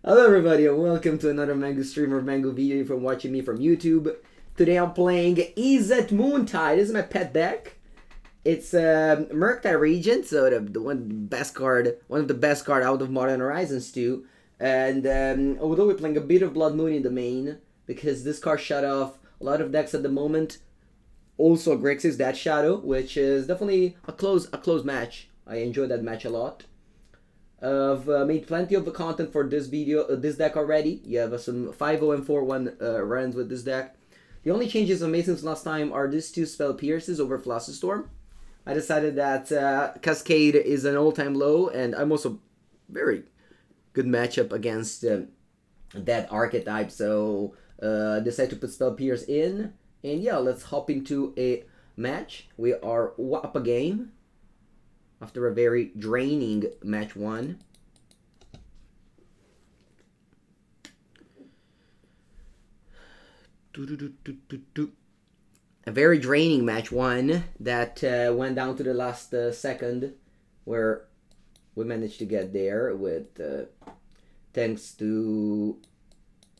Hello everybody and welcome to another Mango stream or Mango video if you're watching me from YouTube. Today I'm playing Izzet Moontide. This is my pet deck. It's Murktide Regent, so one of the best card out of Modern Horizons 2. And although we're playing a bit of Blood Moon in the main, because this card shut off a lot of decks at the moment. Also Grixis Death Shadow, which is definitely a close match. I enjoyed that match a lot. I've made plenty of content for this this deck already. You have some 5-0 and 4-1 runs with this deck. The only changes I made since last time are these two Spell Pierces over Flusterstorm. I decided that Cascade is an all-time low, and I'm also very good matchup against that archetype, so decided to put Spell Pierce in. And yeah, let's hop into a match. We are up a game after a very draining match 1. A very draining match 1 that went down to the last second, where we managed to get there with thanks to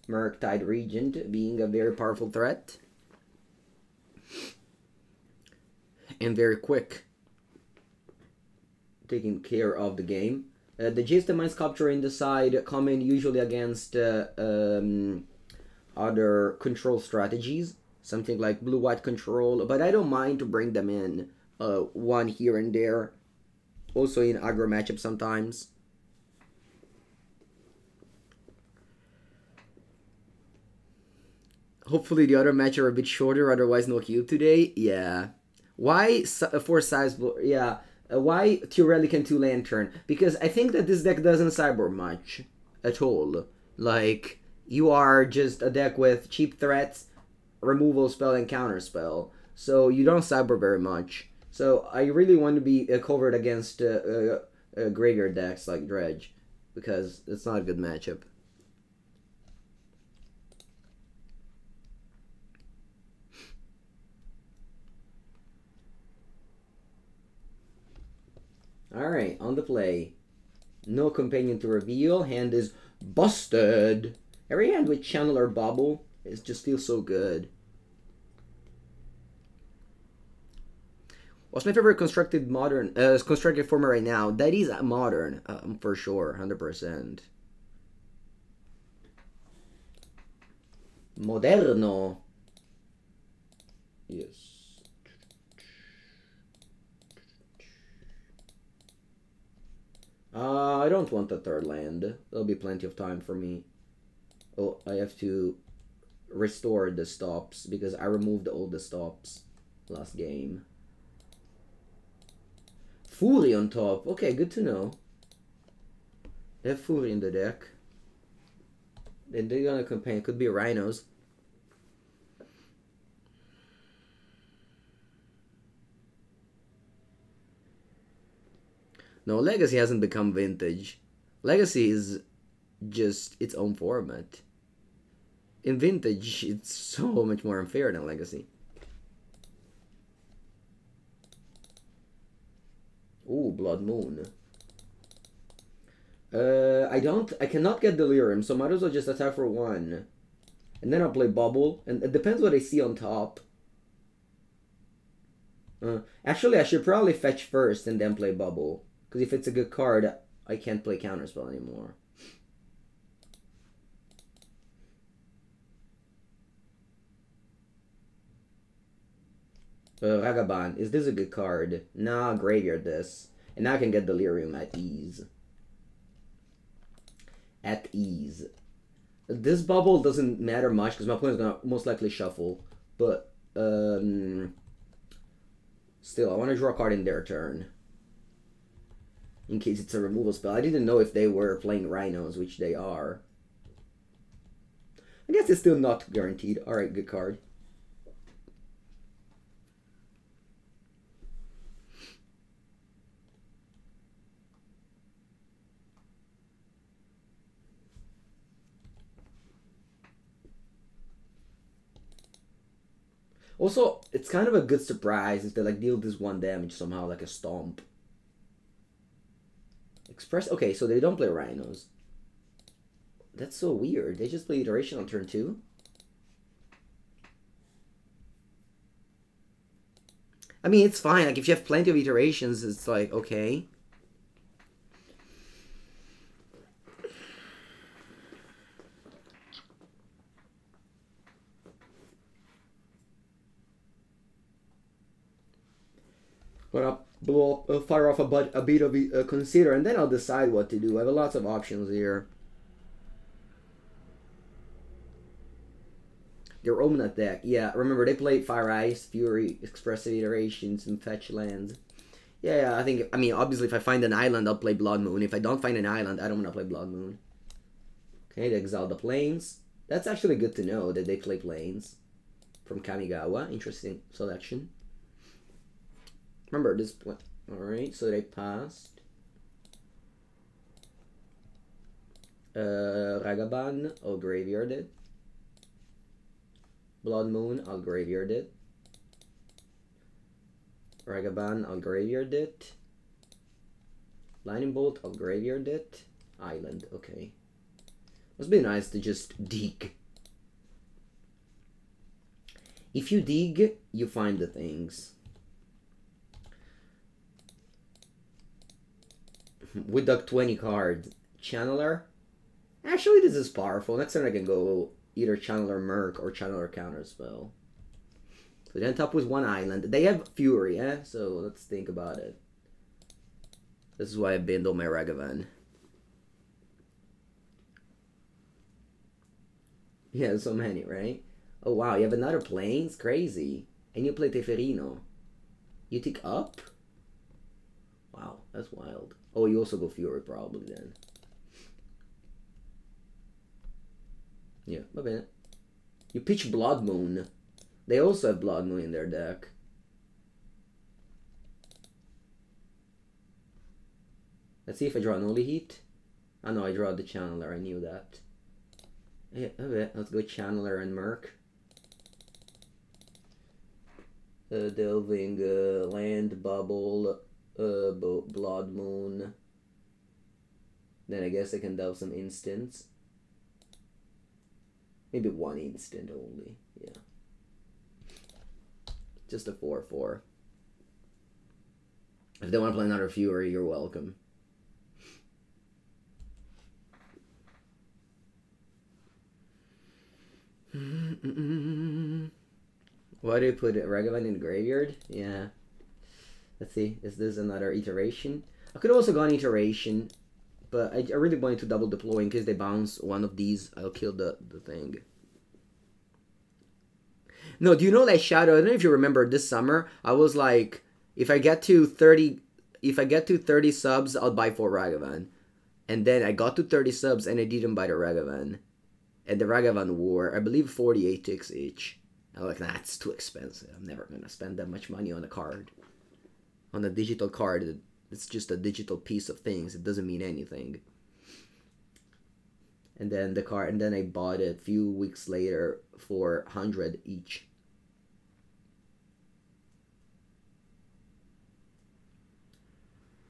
Murktide Regent being a very powerful threat and very quick, taking care of the game. The Jace the Mind Sculptor in the side come in usually against other control strategies, something like blue-white control, but I don't mind to bring them in one here and there, also in aggro matchups sometimes. Hopefully the other matches are a bit shorter, otherwise no cube today. Yeah. Why for Sideboard? Yeah. Why 2 Relic and 2 Lantern? Because I think that this deck doesn't sideboard much at all. Like, you are just a deck with cheap threats, removal spell, and counterspell. So you don't sideboard very much. So I really want to be covered against graveyard decks like Dredge, because it's not a good matchup. Alright, on the play. No companion to reveal. Hand is busted. Every hand with Channel or Bauble just feels so good. What's my favorite constructed format right now? That is modern, for sure, 100%. Moderno. Yes. I don't want a 3rd land. There'll be plenty of time for me. Oh, I have to restore the stops because I removed all the stops last game. Fury on top. Okay, good to know. They have Fury in the deck. Then they're gonna campaign. Could be Rhinos. No, Legacy hasn't become Vintage. Legacy is just its own format. In Vintage, it's so much more unfair than Legacy. Ooh, Blood Moon. I cannot get Delirium, so might as well just attack for 1. And then I'll play Bauble, and it depends what I see on top. Actually, I should probably fetch first and then play Bauble. Because if it's a good card, I can't play Counterspell anymore. Ragavan, is this a good card? Nah, graveyard this. And now I can get Delirium at ease. At ease. This Bauble doesn't matter much because my opponent's going to most likely shuffle. But, still, I want to draw a card in their turn. In case it's a removal spell. I didn't know if they were playing Rhinos, which they are. I guess it's still not guaranteed. Alright, good card. Also, it's kind of a good surprise if they like deal this 1 damage somehow, like a stomp. Okay, so they don't play Rhinos. That's so weird. They just play Iteration on turn 2? I mean, it's fine. Like, if you have plenty of iterations, it's like, okay. Gonna fire off a bit of consider, and then I'll decide what to do. I have lots of options here. Their Omnat deck, yeah. Remember, they played Fire Ice, Fury, Expressive Iterations, and Fetch Lands. Yeah, I mean, obviously, if I find an island, I'll play Blood Moon. If I don't find an island, I don't want to play Blood Moon. Okay, they exile the Plains. That's actually good to know that they play Plains from Kamigawa. Interesting selection. Remember this. Alright, so they passed. Ragavan, I'll graveyard it. Blood Moon, I'll graveyard it. Ragavan, I'll graveyard it. Lightning Bolt, I'll graveyard it. Island, okay. Must be nice to just dig. If you dig, you find the things. We dug 20 cards. Channeler? Actually, this is powerful. Next time I can go either Channeler Merc or Channeler Counterspell. So they end up with one island. They have Fury, eh? So let's think about it. This is why I bindle my Ragavan. Yeah, so many, right? Oh wow, you have another Plains? Crazy. And you play Teferino. You tick up? Wow, that's wild. Oh, you also go Fury probably then. Yeah, okay. You pitch Blood Moon. They also have Blood Moon in their deck. Let's see if I draw Unholy Heat. Oh no, I draw the Channeler, I knew that. Yeah, okay, let's go Channeler and Merc. Delving, Land, Bauble, Blood Moon. Then I guess I can delve some instants. Maybe one instant only, yeah. Just a 4/4. If they want to play another Fury, you're welcome. Why do you put Ragavan in the graveyard? Yeah. Let's see, is this another iteration? I could also go on iteration, but I really wanted to double deploy in case they bounce one of these. I'll kill the thing. No, do you know that Shadow? I don't know if you remember this summer. I was like, if I get to 30 subs, I'll buy 4 Ragavan. And then I got to 30 subs and I didn't buy the Ragavan. And the Ragavan were, I believe, 48 ticks each. I'm like, nah, it's too expensive. I'm never gonna spend that much money on a card. On a digital card, it's just a digital piece of things. It doesn't mean anything. And then the card, and then I bought it a few weeks later for 100 each.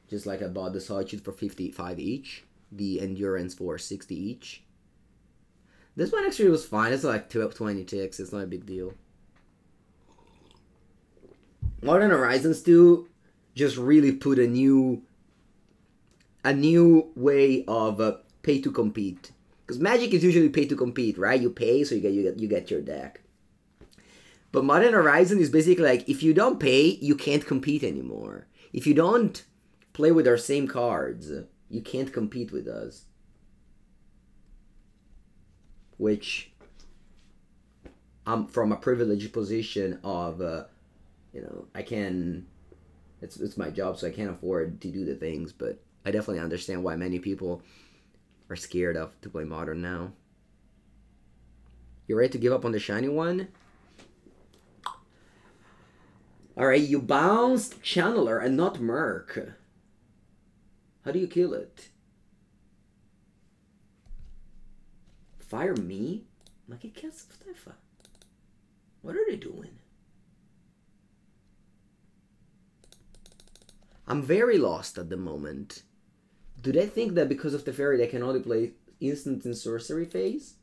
Just like I bought the Solitude for 55 each, the Endurance for 60 each. This one actually was fine. It's like 20 ticks. It's not a big deal. Modern Horizons 2 just really put a new way of pay to compete. Because Magic is usually pay to compete, right? You pay, so you get your deck. But Modern Horizon is basically like, if you don't pay, you can't compete anymore. If you don't play with our same cards, you can't compete with us. Which, I'm from a privileged position of, you know, I can, it's my job, so I can't afford to do the things, but I definitely understand why many people are scared to play Modern now. You ready to give up on the shiny one? Alright, you bounced Channeler and not Merc. How do you kill it? Fire me? Like it kills Stefa. What are they doing? I'm very lost at the moment. Do they think that because of the fairy they can only play instant and sorcery phase.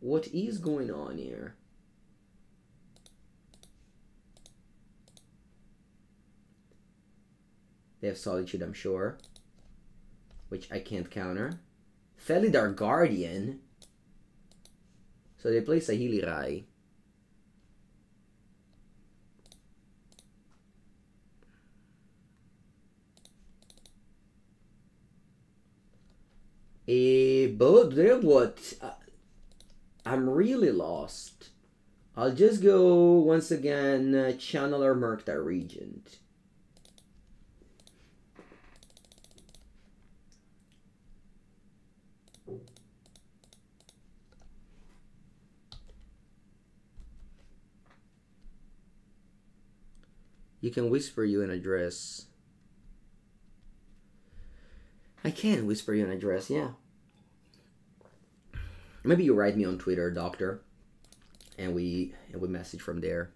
What is going on here? They have Solitude, I'm sure, which I can't counter. Felidar Guardian. So they play Saheeli Rai. But they're what? I'm really lost. I'll just go once again Channeler Murktide Regent. You can whisper you an address. I can whisper you an address, yeah. Maybe you write me on Twitter, Doctor, and we message from there.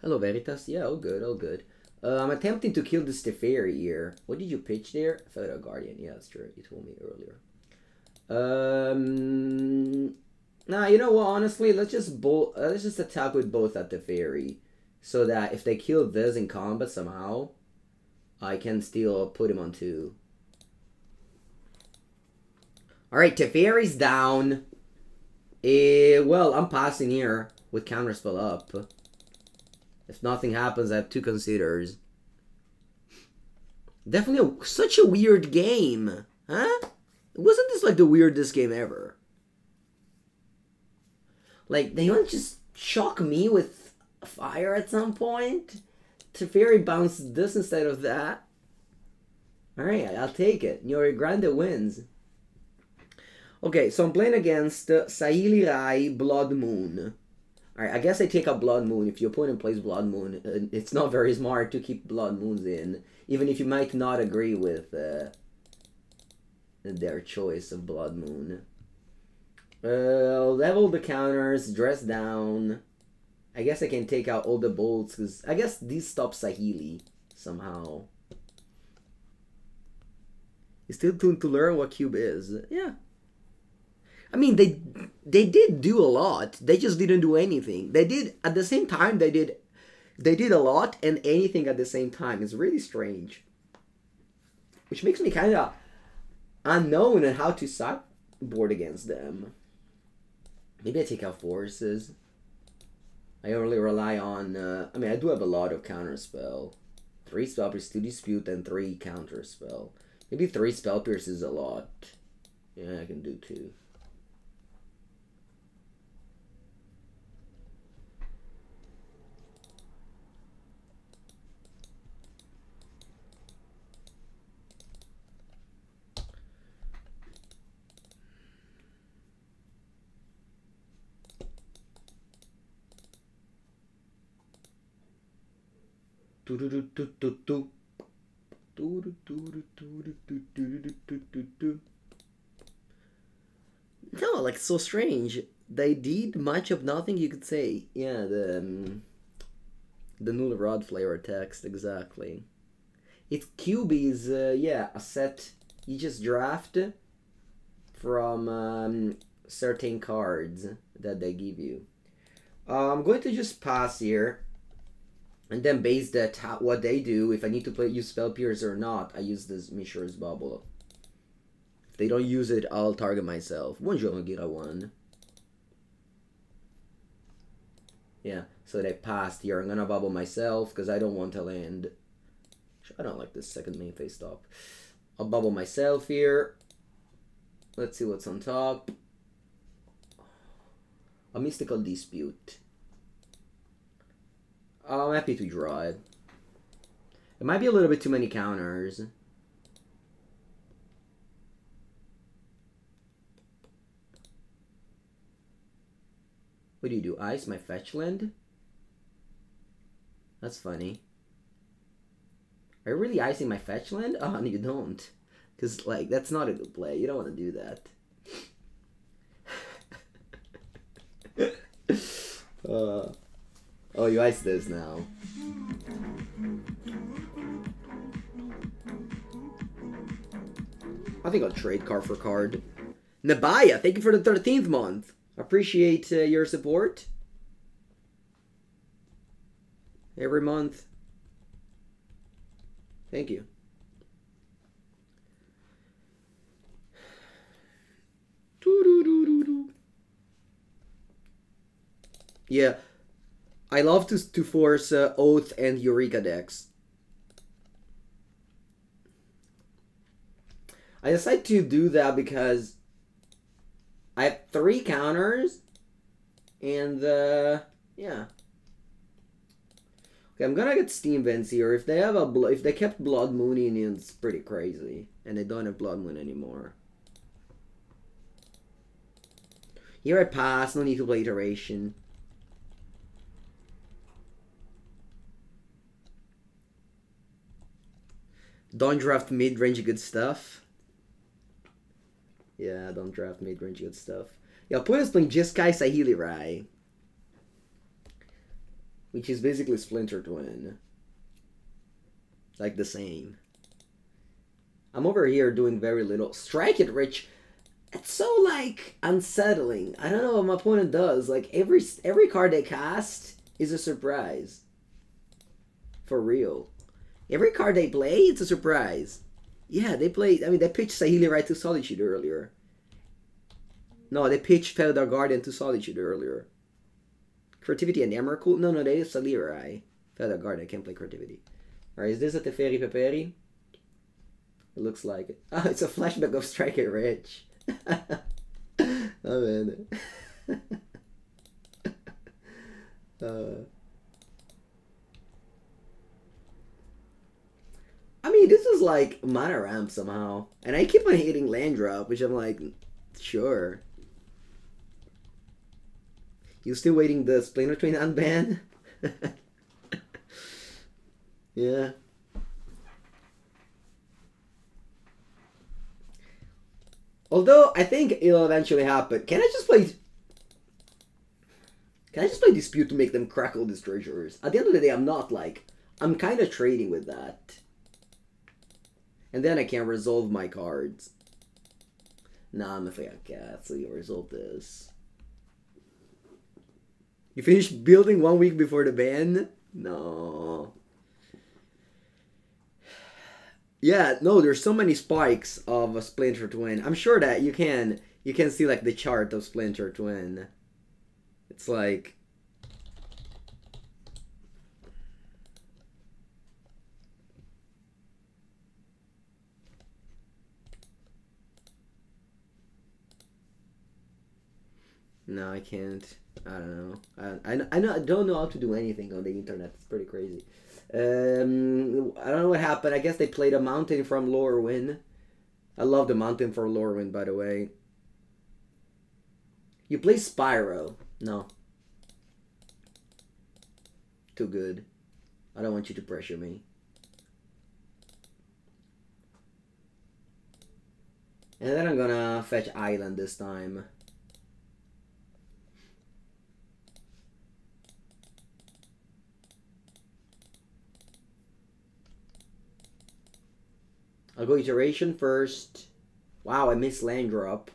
Hello, Veritas. Yeah, all good, all good. I'm attempting to kill this Teferi here. What did you pitch there? Felidar Guardian. Yeah, that's true. You told me earlier. Nah, you know what? Honestly, let's just attack with both at Teferi, so that if they kill this in combat somehow, I can still put him on 2. Alright, Teferi's down. Well, I'm passing here with Counterspell up. If nothing happens, I have 2 Considers. Definitely such a weird game. Huh? Wasn't this like the weirdest game ever? Like, they don't just shock me with fire at some point? Teferi bounced this instead of that. Alright, I'll take it. Yori Grande wins. Okay, so I'm playing against Saheeli Rai, Blood Moon. Alright, I guess I take a Blood Moon. If your opponent plays Blood Moon, it's not very smart to keep Blood Moons in, even if you might not agree with their choice of Blood Moon. Level the counters, dress down. I guess I can take out all the bolts, because I guess these stop Saheeli somehow. You still tuned to learn what cube is. Yeah. I mean, they did do a lot. They just didn't do anything. They did at the same time. They did a lot and anything at the same time. It's really strange, which makes me kind of unknown on how to sideboard against them. Maybe I take out forces. I only rely on. I mean, I do have a lot of counterspell. 3 spell pierce, 2 dispute, and 3 counterspell. Maybe 3 spell pierce is a lot. Yeah, I can do 2. No, like, so strange. They did much of nothing, you could say. Yeah, the Null Rod flavor text, exactly. It's cubies, yeah, a set you just draft from certain cards that they give you. I'm going to just pass here. And then based on what they do, if I need to use Spell Pierce or not, I use this Mishra's Bauble. If they don't use it, I'll target myself. Buongiorno, Gira 1. Yeah, so they passed here. I'm gonna Bauble myself because I don't want to land. I don't like this second main phase stop. I'll Bauble myself here. Let's see what's on top. A Mystical Dispute. I'm happy to draw it. It might be a little bit too many counters. What do you do? Ice my fetch land? That's funny. Are you really icing my fetch land? Oh, no, you don't. Because, like, that's not a good play. You don't want to do that. Oh, you ice this now. think I'll trade card for card. Nabaya, thank you for the 13th month. Appreciate your support. Every month. Thank you. Yeah. I love to force Oath and Eureka decks. I decided to do that because I have 3 counters, and yeah. Okay, I'm gonna get Steam Vents here. If they have if they kept Blood Moon in, it's pretty crazy, and they don't have Blood Moon anymore. Here I pass. No need to play Iteration. Don't draft mid-range good stuff. Yeah, don't draft mid-range good stuff. Yeah, opponent's playing Jeskai Saheeli Rai, which is basically Splinter Twin. Like the same. I'm over here doing very little. Strike it, Rich. It's so, like, unsettling. I don't know what my opponent does. Like, every card they cast is a surprise. For real. Every card they play, it's a surprise. Yeah, they played... I mean, they pitched Saheeli Rai to Solitude earlier. No, they pitched Feather Guardian to Solitude earlier. Creativity and Emrakul? No, they have Saheeli Rai. Feather Guardian, I can't play Creativity. Alright, is this a Teferi Peperi? It looks like it. Oh, it's a flashback of Strike It Rich. Oh, man. I mean, this is like mana ramp somehow. And I keep on hitting land drop, which I'm like, sure. You still waiting the Splinter Twin unban? Yeah. Although, I think it'll eventually happen. Can I just play Dispute to make them crackle these treasures? At the end of the day, I'm not like... I'm kind of trading with that. And then I can resolve my cards. Nah, I'm afraid I can't, so you resolve this. You finished building 1 week before the ban? No. Yeah, no, there's so many spikes of a Splinter Twin. I'm sure that you can see like the chart of Splinter Twin. It's like... No, I can't. I don't know. I don't know how to do anything on the internet. It's pretty crazy. I don't know what happened. I guess they played a mountain from Lorwyn. I love the mountain for Lorwyn, by the way. You play Spyro. No. Too good. I don't want you to pressure me. And then I'm gonna fetch Island this time. I'll go Iteration first. Wow, I missed land drop.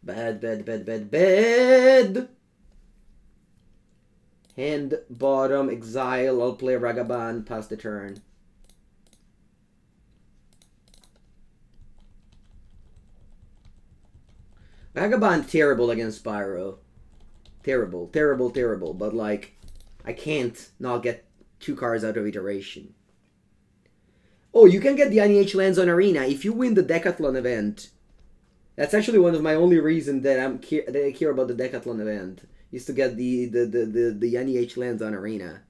Bad. Hand, bottom, exile. I'll play Ragavan, pass the turn. Ragavan terrible against Spyro. Terrible. But like, I can't not get 2 cards out of Iteration. Oh, you can get the NEH lands on Arena if you win the Decathlon event. That's actually one of my only reasons that I care about the Decathlon event, is to get the NEH lands on Arena.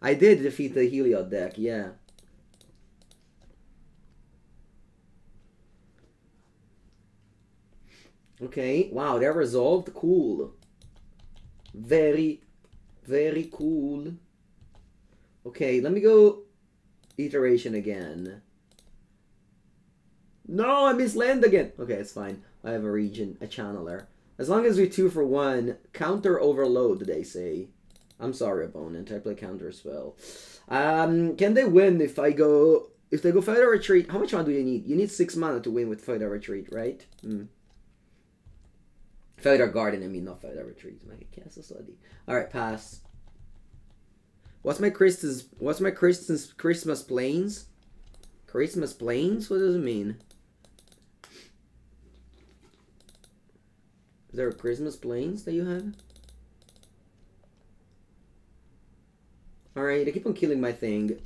I did defeat the Heliod deck, yeah. Okay, wow, they're resolved. Cool. Very cool. Okay, let me go Iteration again. No, I missed land again. Okay, it's fine. I have a Regent, a Channeler. As long as we 2 for 1, counter overload, they say. I'm sorry, opponent. I play Counterspell. Can they win if I go if they go Feather Retreat, how much mana do you need? You need 6 mana to win with Feather Retreat, right? Feather Garden, I mean, not Feather Retreat. My castle study. Alright, pass. What's my Christmas Plains? Christmas Plains? What does it mean? Is there a Christmas Plains that you have? Alright, they keep on killing my thing.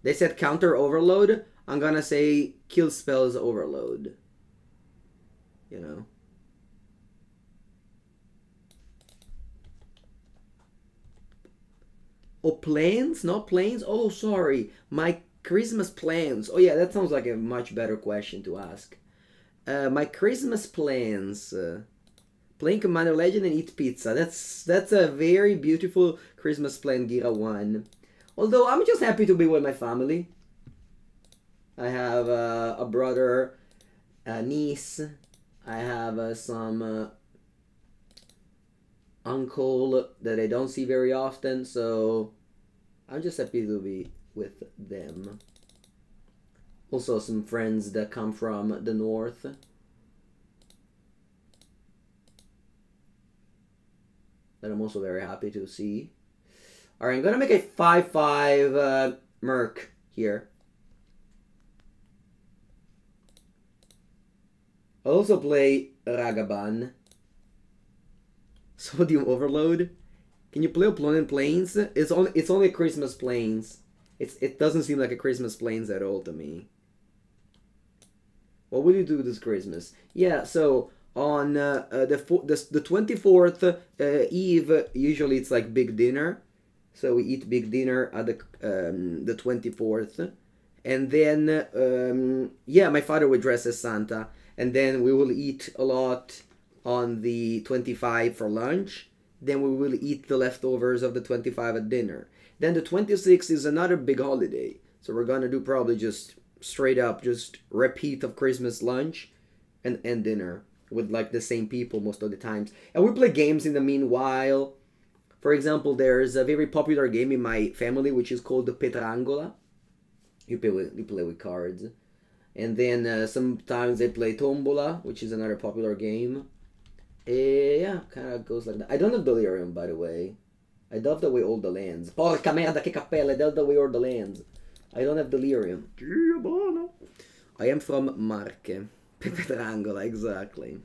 They said counter overload. I'm gonna say kill spells overload. You know. Oh, plans? Not planes? Oh, sorry. My Christmas plans. Oh, yeah, that sounds like a much better question to ask. My Christmas plans. Playing Commander Legend and eat pizza. That's a very beautiful Christmas plan, Gira 1. Although, I'm just happy to be with my family. I have a brother, a niece. I have some uncle that I don't see very often, so I'm just happy to be with them. Also some friends that come from the north. That I'm also very happy to see. Alright, I'm gonna make a 5/5 Merc here. I'll also play Ragavan. Sodium Overload. Can you play Opponent Plains? It's only Christmas Plains. It doesn't seem like a Christmas Plains at all to me. What will you do this Christmas? Yeah, so on the 24th Eve, usually it's like big dinner. So we eat big dinner at the 24th, and then yeah, my father would dress as Santa, and then we will eat a lot on the 25 for lunch. Then we will eat the leftovers of the 25 at dinner. Then the 26 is another big holiday. So we're gonna do probably just straight up, just repeat of Christmas lunch and dinner with like the same people most of the times. And we play games in the meanwhile. For example, there's a very popular game in my family which is called the Petrangola. You play with cards. And then sometimes they play Tombola, which is another popular game. Yeah, kind of goes like that. I don't have Delirium, by the way. I delved away all the lands. Porca merda, che cappella, I delved away all the lands. I don't have Delirium. I am from Marche. Petrangola, exactly.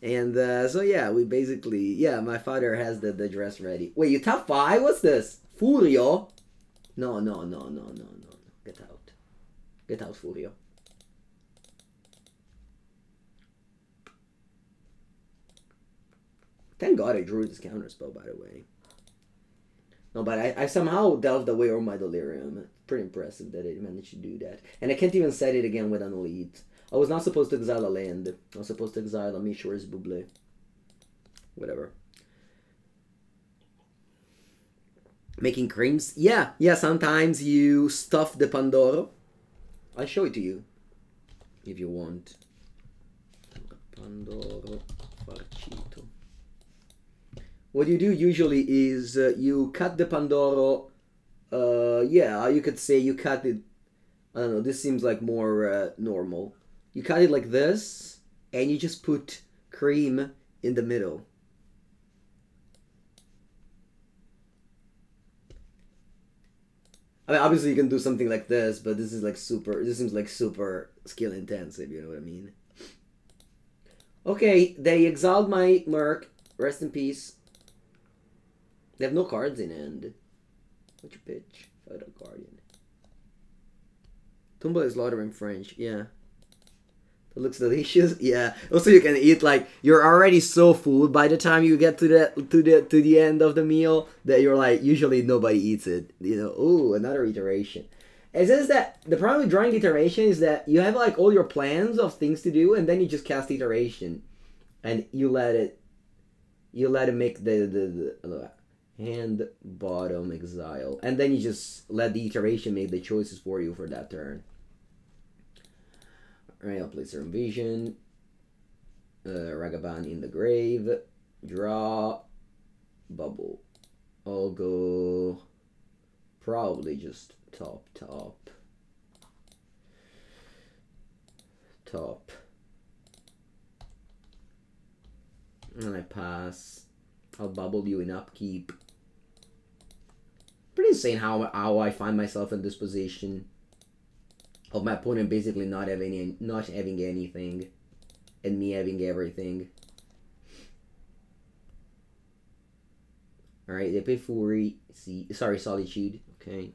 And so yeah, we basically... Yeah, my father has the dress ready. Wait, you top 5? What's this? Furio? No. Get out. Get out, Furio. Thank God I drew this counterspell, by the way. No, but I somehow delved away all my Delirium. It's pretty impressive that I managed to do that. And I can't even set it again with Unholy Heat. I was not supposed to exile a land. I was supposed to exile a Mishra's Bauble. Whatever. Making creams? Yeah, sometimes you stuff the Pandoro. I'll show it to you. If you want. Pandoro farcito. What you do usually is you cut the Pandoro. Yeah, you could say you cut it. I don't know, this seems like more normal. You cut it like this, and you just put cream in the middle. I mean, obviously you can do something like this, but this is like super, this seems like super skill intensive, you know what I mean? Okay, they exiled my Merc. Rest in peace. They have no cards in hand. What's your pitch? Photo Guardian. Tumble is louder in French, yeah. That looks delicious. Yeah. Also, you can eat like you're already so full by the time you get to the end of the meal that you're like usually nobody eats it. You know. Ooh, another iteration. It says that the problem with drawing iteration is that you have like all your plans of things to do and then you just cast iteration, and you let it make the hand bottom exile, and then you just let the iteration make the choices for you for that turn. Alright, I'll play Serum Vision. Ragavan in the grave. Draw. Bauble. I'll go probably just top. And I pass. I'll bubble you in upkeep. Pretty insane how I find myself in this position of my opponent basically not having anything and me having everything. Alright, they play Fury. Solitude. Okay.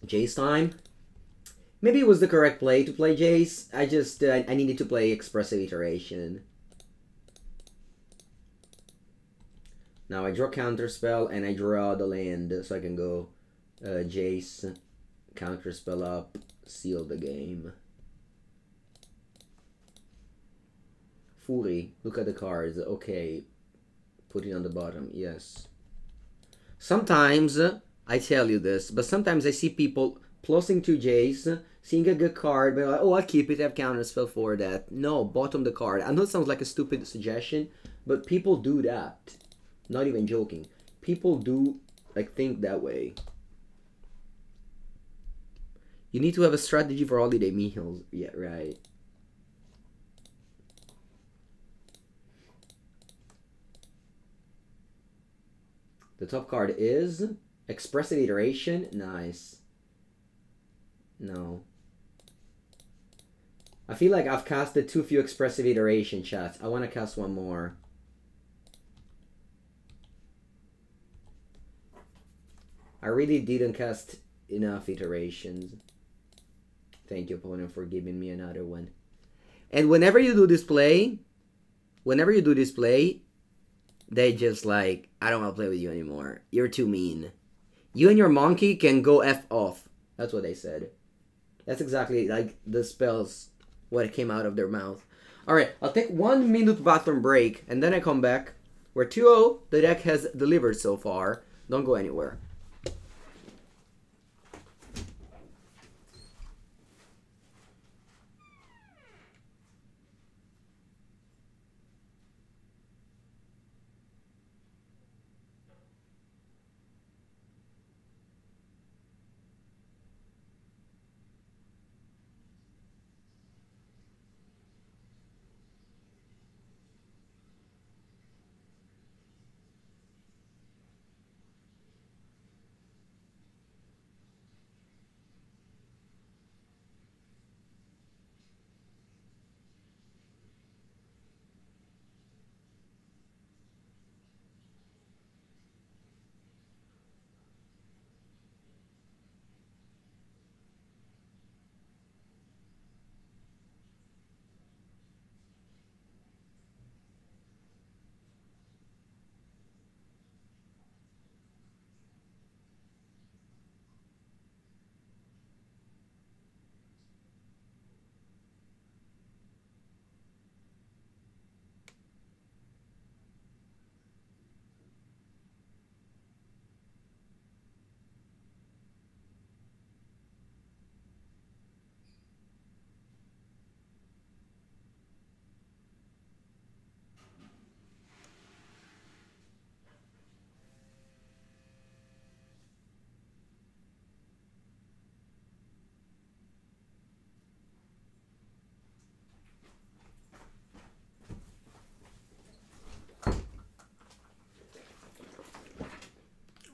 Jace time. Maybe it was the correct play to play Jace. I just I needed to play Expressive Iteration. Now I draw Counterspell and I draw the land so I can go Jace, Counterspell up, seal the game. Fury, look at the cards. Okay, put it on the bottom. Yes. Sometimes I tell you this, but sometimes I see people plussing to Jace, seeing a good card, but like, oh, I'll keep it, I have Counterspell for that. No, bottom the card. I know it sounds like a stupid suggestion, but people do that. Not even joking. People do, like, think that way. You need to have a strategy for holiday meals. Yeah, right. The top card is Expressive Iteration. Nice. No. I feel like I've casted too few Expressive Iteration, chat. I want to cast one more. I really didn't cast enough iterations. Thank you, opponent, for giving me another one. And whenever you do this play, they just like, I don't want to play with you anymore. You're too mean. You and your monkey can go F off. That's what they said. That's exactly like the spells, what came out of their mouth. Alright, I'll take 1 minute bathroom break, and then I come back. We're 2-0. The deck has delivered so far. Don't go anywhere.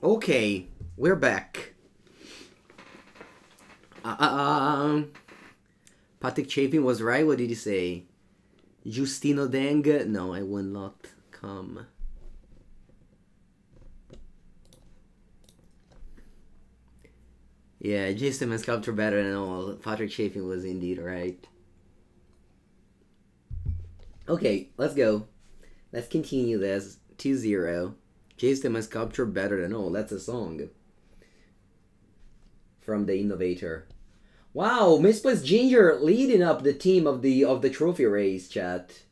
Okay, we're back. Patrick Chapin was right. What did he say? Justino Deng? No, I will not come. Yeah, Jace and Sculptor better than all. Patrick Chapin was indeed right. Okay, let's go. Let's continue this. 2-0. Jace and Sculptor better than all. That's a song. From the Innovator. Wow, Misplaced Ginger leading up the team of the trophy race, chat.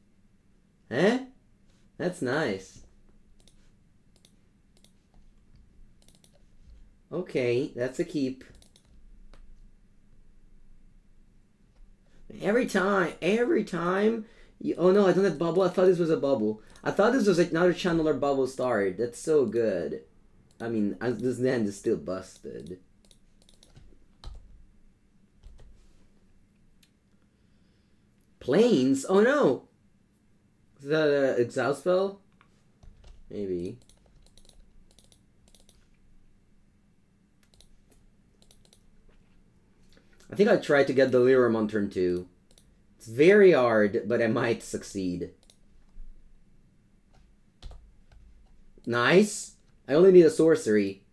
Eh? That's nice. Okay, that's a keep. Every time Oh no, I don't have Bauble. I thought this was a Bauble. I thought this was another Channeler Bauble Star. That's so good. I mean, this hand is still busted. Planes? Oh no! Is that an Exile spell? Maybe. I think I tried to get Delirium on turn 2. It's very hard, but I might succeed. Nice! I only need a sorcery.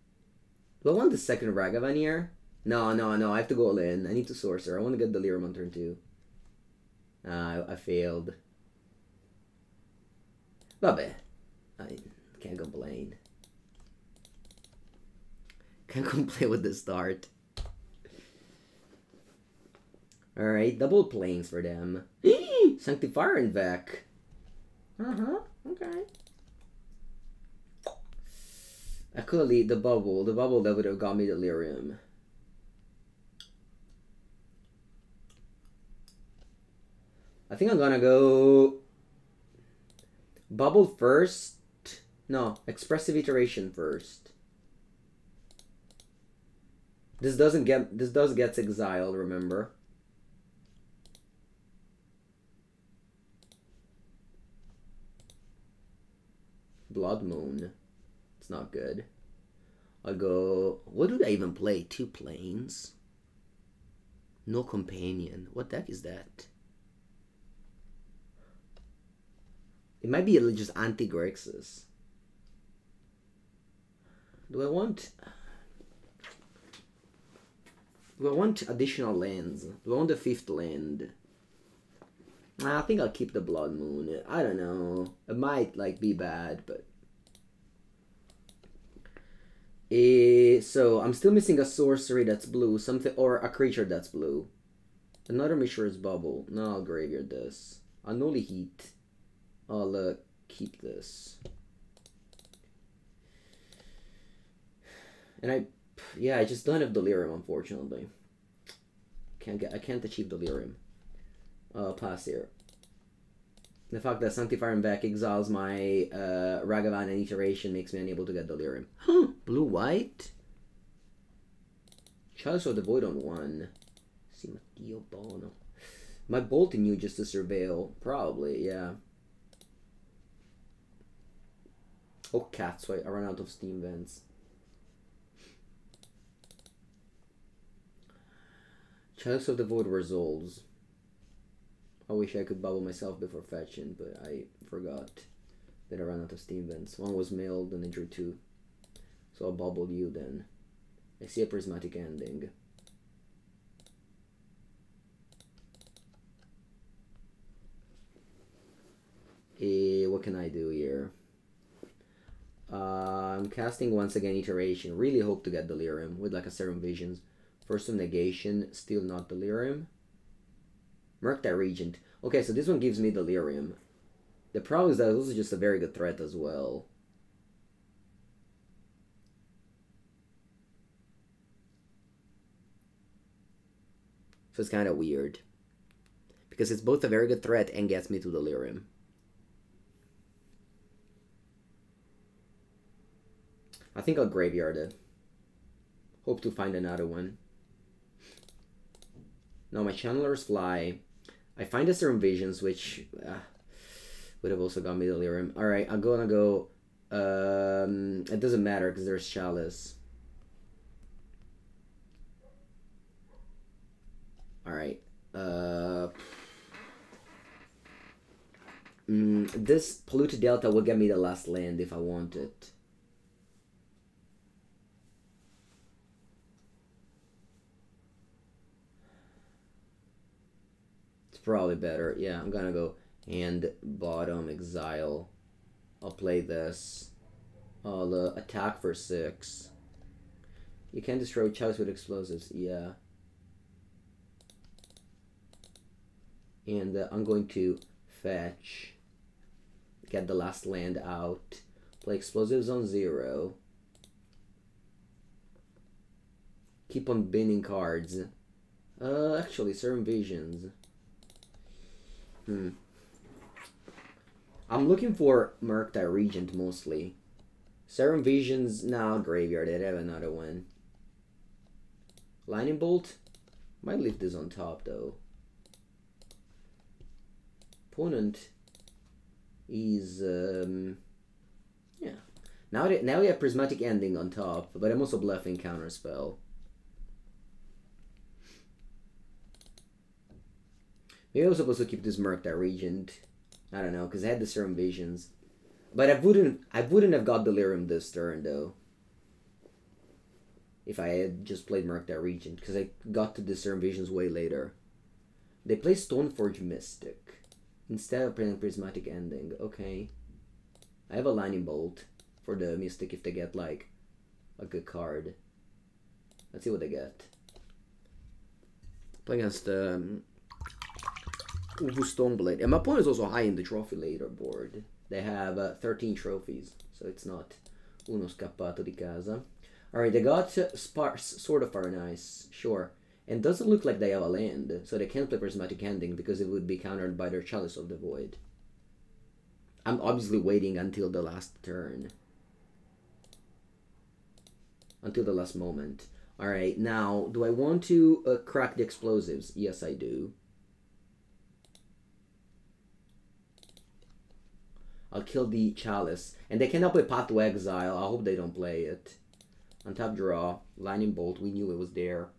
Do I want the second Ragavan here? No, I have to go all in. I need to sorcerer. I want to get Delirium on turn 2. I failed. But I can't complain. Can't complain with the start. Alright, double planes for them. Sanctifier and Vec. Okay. Actually, the bubble that would have got me Delirium. I think I'm gonna go Bubble first. No, Expressive Iteration first. This does get exiled, remember? Blood Moon. It's not good. I'll go... What do I even play? 2 planes? No companion. What deck is that? It might be just anti-Grixis. Do I want additional lands? Do I want the 5th land? I think I'll keep the Blood Moon. I don't know. It might like be bad, but so I'm still missing a sorcery that's blue, something, or a creature that's blue. Another Mishra's Bauble. No, I'll graveyard this. Unholy Heat. I'll keep this. And I just don't have Delirium, unfortunately. I can't achieve Delirium. Pass here. The fact that Sanctifier and Vec exiles my Ragavan and Iteration makes me unable to get Delirium. Huh, blue-white? Chalice of the Void on 1. Simatio Bono. My bolting you just to surveil. Probably, yeah. Oh, cats, so I run out of steam vents. Chalice of the Void resolves. I wish I could bubble myself before fetching, but I forgot that I ran out of steam vents. One was milled and I drew 2. So I'll bubble you then. I see a prismatic ending. What can I do here? I'm casting once again Iteration. Really hope to get Delirium with like a Serum Visions. Force of Negation, still not Delirium. Murktide Regent. Okay, so this one gives me Delirium. The problem is that this is just a very good threat as well. So it's kind of weird. Because it's both a very good threat and gets me to Delirium. I think I'll graveyard it. Hope to find another one. No, my Channelers fly. I find the Serum Visions, which would have also got me Delirium. Alright, I'm gonna go... it doesn't matter because there's Chalice. Alright. This Polluted Delta will get me the last land if I want it. Probably better. Yeah, I'm gonna go hand bottom exile. I'll play this. I'll attack for 6. You can destroy Chalice with explosives. Yeah. And I'm going to fetch. Get the last land out. Play explosives on 0. Keep on binning cards. Actually, Serum Visions. I'm looking for Murktide Regent mostly. Serum Visions, now graveyard, I'd have another one. Lightning Bolt? Might leave this on top though. Opponent is yeah. Now we have Prismatic Ending on top, but I'm also bluffing Counterspell. Maybe I was supposed to keep this Murktide Regent. I don't know, because I had the Serum Visions. But I wouldn't have got Delirium this turn though. If I had just played Murktide Regent, because I got to the Serum Visions way later. They play Stoneforge Mystic instead of playing Prismatic Ending. Okay. I have a Lightning Bolt for the Mystic if they get like a good card. Let's see what they get. Playing against Ubu Stoneblade. And my opponent is also high in the trophy leaderboard. They have 13 trophies, so it's not uno scappato di casa. Alright, they got Sparse, Sword of Fire and Ice, sure. And doesn't look like they have a land, so they can't play Prismatic Ending because it would be countered by their Chalice of the Void. I'm obviously waiting until the last turn. Until the last moment. Alright, now, do I want to crack the explosives? Yes, I do. I'll kill the Chalice. And they cannot play Path to Exile. I hope they don't play it. Untap draw. Lightning Bolt. We knew it was there.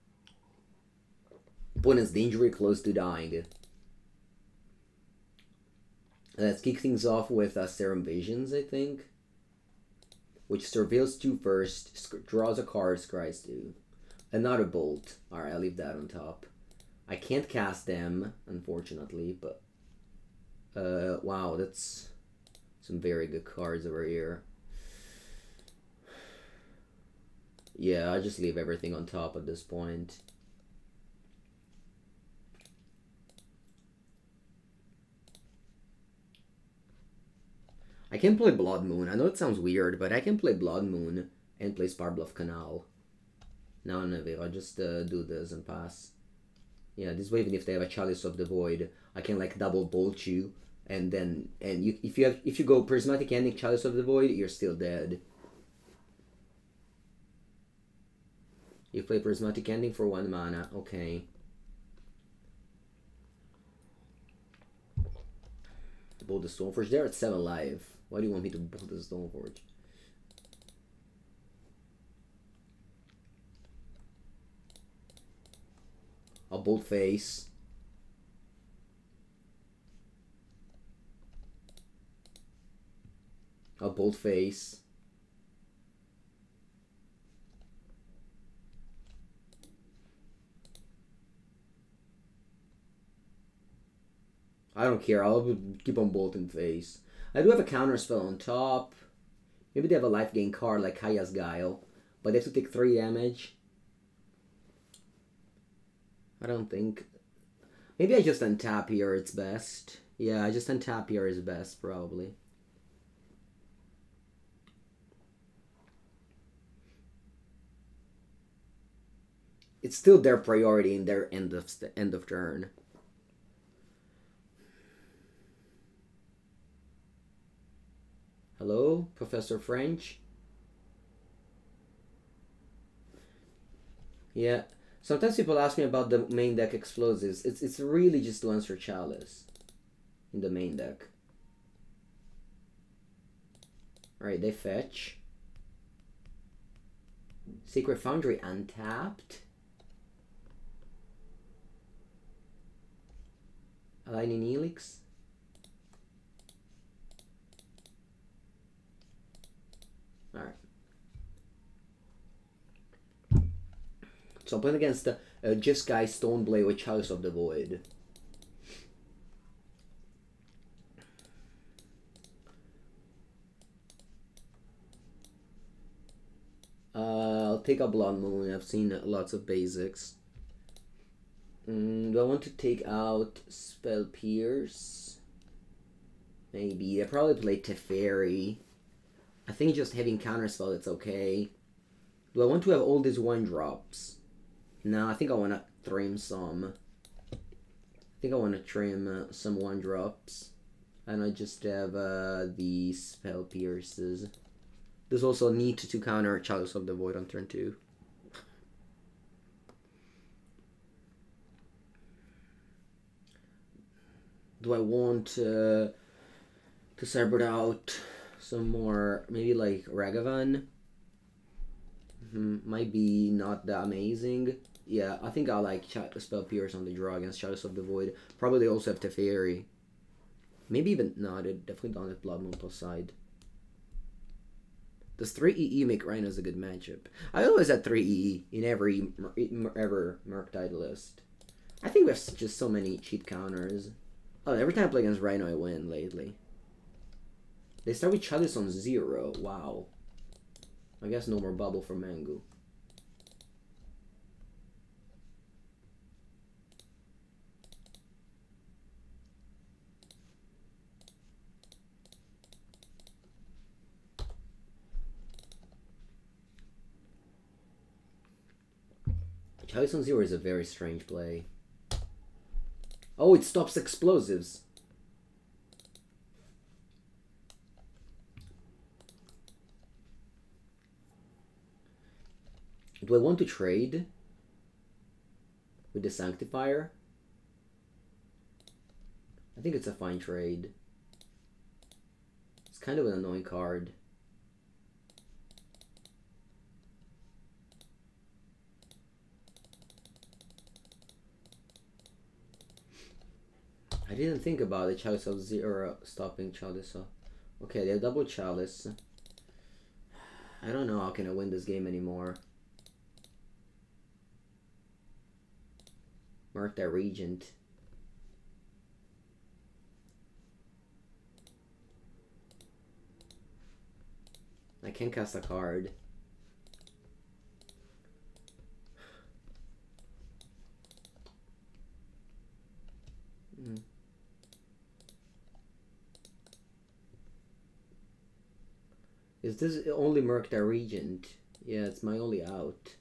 Opponent's dangerously close to dying. Let's kick things off with Serum Visions, I think. Which surveils 2 first. Draws a card, scries 2. Another Bolt. Alright, I'll leave that on top. I can't cast them, unfortunately, but... wow, that's... some very good cards over here. Yeah, I just leave everything on top at this point. I can play Blood Moon. I know it sounds weird, but I can play Blood Moon and play Spirebluff Canal. No, I'll just do this and pass. Yeah, this way, even if they have a Chalice of the Void, I can like double bolt you. And then, if you go Prismatic Ending, Chalice of the Void, you're still dead. You play Prismatic Ending for 1 mana, okay. Bolt the Stoneforge. They're at 7 life. Why do you want me to bolt the Stoneforge? I'll bolt face. I'll bolt face. I don't care. I'll keep on bolting face. I do have a counterspell on top. Maybe they have a life gain card like Kaya's Guile, but they have to take 3 damage. I don't think. Maybe I just untap here. It's best. Yeah, I just untap here is best probably. It's still their priority in their end of turn. Hello, Professor French? Yeah. Sometimes people ask me about the main deck explosives. It's really just to answer Chalice in the main deck. Alright, they fetch. Sacred Foundry untapped. Aligning Helix. Alright. So I'm playing against the Jeskai Stoneblade with Chalice of the Void. I'll take a Blood Moon. I've seen lots of basics. Do I want to take out Spell Pierce? Maybe. I probably play Teferi. I think just having Counterspell, it's okay. Do I want to have all these 1-drops? No, I think I want to trim some. I think I want to trim some 1-drops. And I just have the Spell Pierces. There's also a need to counter Chalice of the Void on turn 2. Do I want to sideboard out some more, maybe like Ragavan? Might be not that amazing. Yeah, I think I like Spell Pierce on the draw against Chalice of the Void. Probably also have Teferi. Maybe even, no, they definitely don't have Blood Moon plus side. Does 3 EE make Rhinos a good matchup? I always had 3 EE in every Murktide list. I think we have just so many cheap counters. Oh, every time I play against Rhino, I win lately. They start with Chalice on 0. Wow. I guess no more Bauble for Mango. Chalice on 0 is a very strange play. Oh, it stops explosives. Do I want to trade with the Sanctifier? I think it's a fine trade. It's kind of an annoying card. I didn't think about it. Chalice of 0 stopping Chalice. Okay, they have double Chalice. I don't know how can I win this game anymore. Murktide Regent. I can't cast a card. Is this only Murktide Regent? Yeah, it's my only out.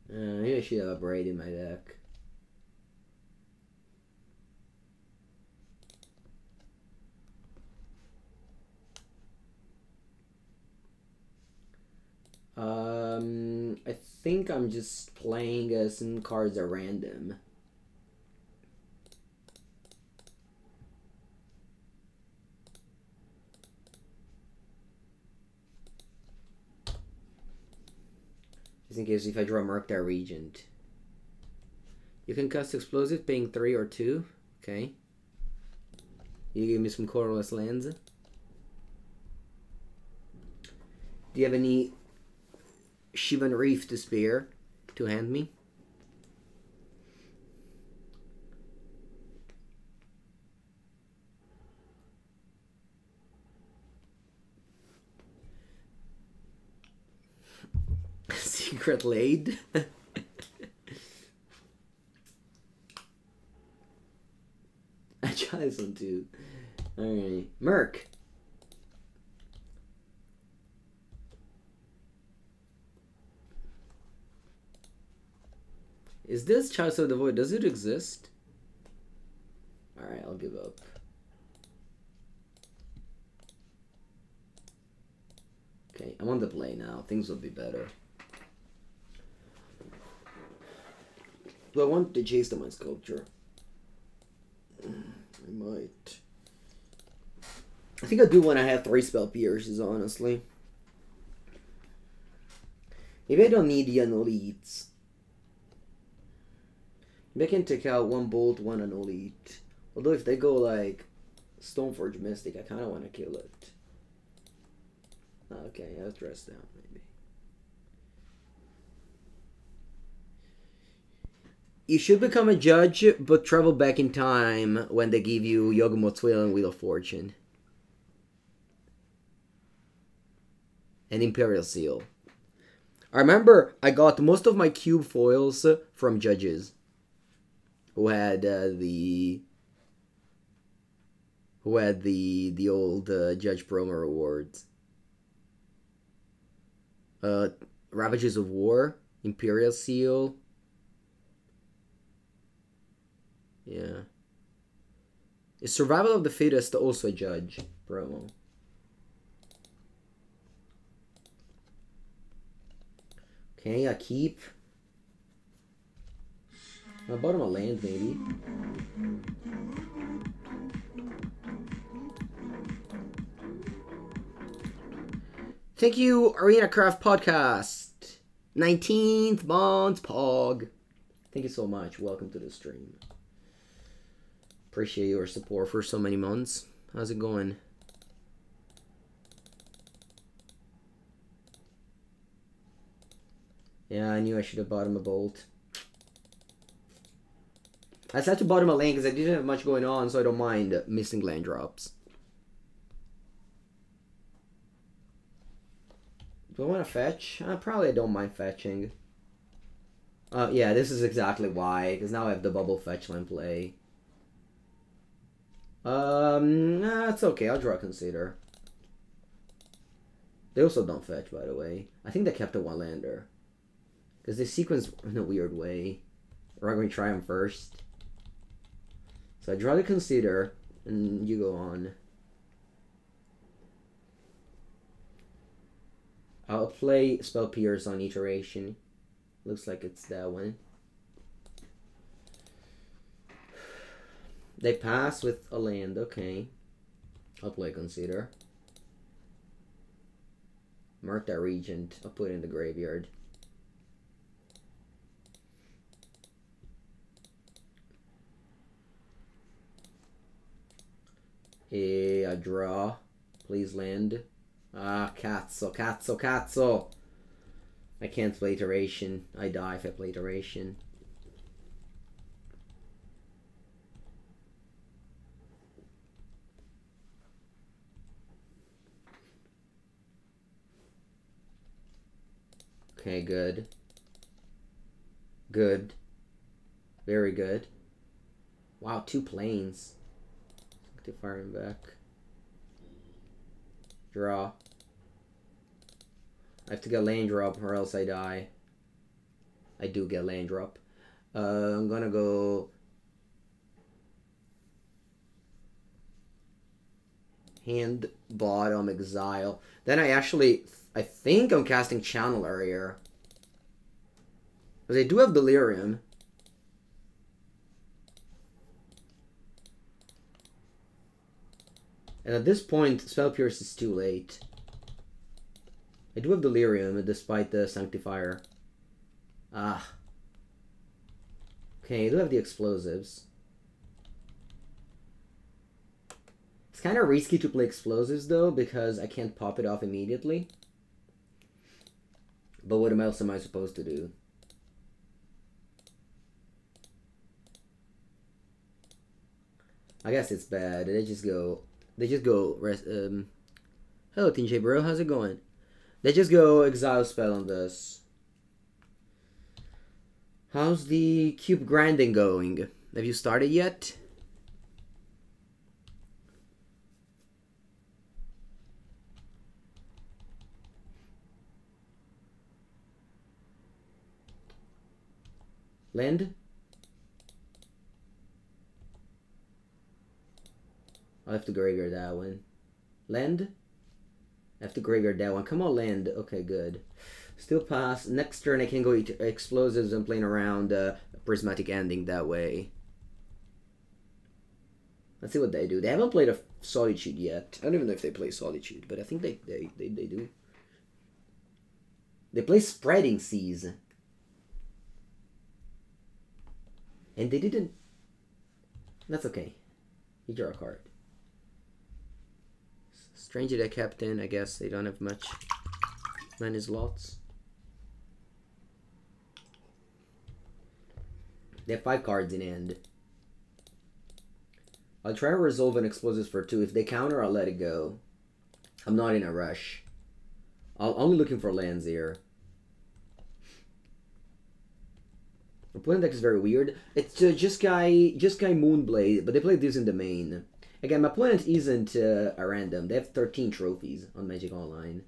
Maybe I should have a Braid in my deck. I think I'm just playing some cards at random. Just in case if I draw Murktide Regent. You can cast Explosive paying 3 or 2. Okay. You give me some colorless lands. Do you have any Shivan Reef to spare to hand me? Secret Laid? I try this one too. Alright. Merc. Is this Chalice of the Void? Does it exist? Alright, I'll give up. Okay, I'm on the play now. Things will be better. Do I want the Jace to my Sculptor? I might. I think I do when I have 3 Spell Pierces, honestly. Maybe I don't need the Unholy Heats. Maybe I can take out 1 Bolt, 1 Unholy Heat. Although if they go like Stoneforge Mystic, I kind of want to kill it. Okay, I'll dress down maybe. You should become a judge, but travel back in time when they give you Yawgmoth's Will and Wheel of Fortune. And Imperial Seal. I remember I got most of my cube foils from judges who had who had the old Judge promo rewards. Ravages of War, Imperial Seal. Yeah. Is Survival of the Fittest also a Judge promo? Okay, I keep. I'll bottom a land, maybe. Thank you, Arena Craft Podcast. 19th month, Pog. Thank you so much. Welcome to the stream. Appreciate your support for so many months. How's it going? Yeah, I knew I should have bought him a Bolt. I decided to bottom a lane because I didn't have much going on, so I don't mind missing land drops. Do I want to fetch? Probably I don't mind fetching. Yeah, this is exactly why, because now I have the bubble fetch line play. Nah, it's okay. I'll draw a Consider. They also don't fetch, by the way. I think they kept a one-lander. Because they sequence in a weird way. Ragavan Triumph first. So I draw the Consider, and you go on. I'll play Spell Pierce on Iteration. Looks like it's that one. They pass with a land, okay. I'll play Consider. Murktide Regent, I'll put it in the graveyard. I draw. Please land. Ah, cazzo. I can't play Iteration. I die if I play Iteration. Okay, good. Good. Very good. Wow, 2 planes. To fire him back. Draw. I have to get land drop or else I die. I do get land drop. I'm gonna go hand bottom exile. Then I think I'm casting Channeler here. Because I do have Delirium. And at this point, Spell Pierce is too late. I do have Delirium despite the Sanctifier. Ah. Okay, I do have the Explosives. It's kind of risky to play Explosives though, because I can't pop it off immediately. But what else am I supposed to do? I guess it's bad. They just go... Hello, TJ Bro, how's it going? They just go Exile Spell on this. How's the cube grinding going? Have you started yet? Land? I'll have to graveyard that one. Land? I have to graveyard that one. Come on, land. Okay, good. Still pass. Next turn I can go eat Explosives and playing around Prismatic Ending that way. Let's see what they do. They haven't played a Solitude yet. I don't even know if they play Solitude, but I think they do. They play Spreading Seas. And they didn't... That's okay. You draw a card. Stranger the Captain, I guess they don't have much mana slots. They have 5 cards in hand. I'll try to resolve an Explosives for 2. If they counter, I'll let it go. I'm not in a rush. I'm only looking for lands here. Opponent deck is very weird. It's just guy Moonblade, but they play this in the main. Again, my opponent isn't a random. They have 13 trophies on Magic Online,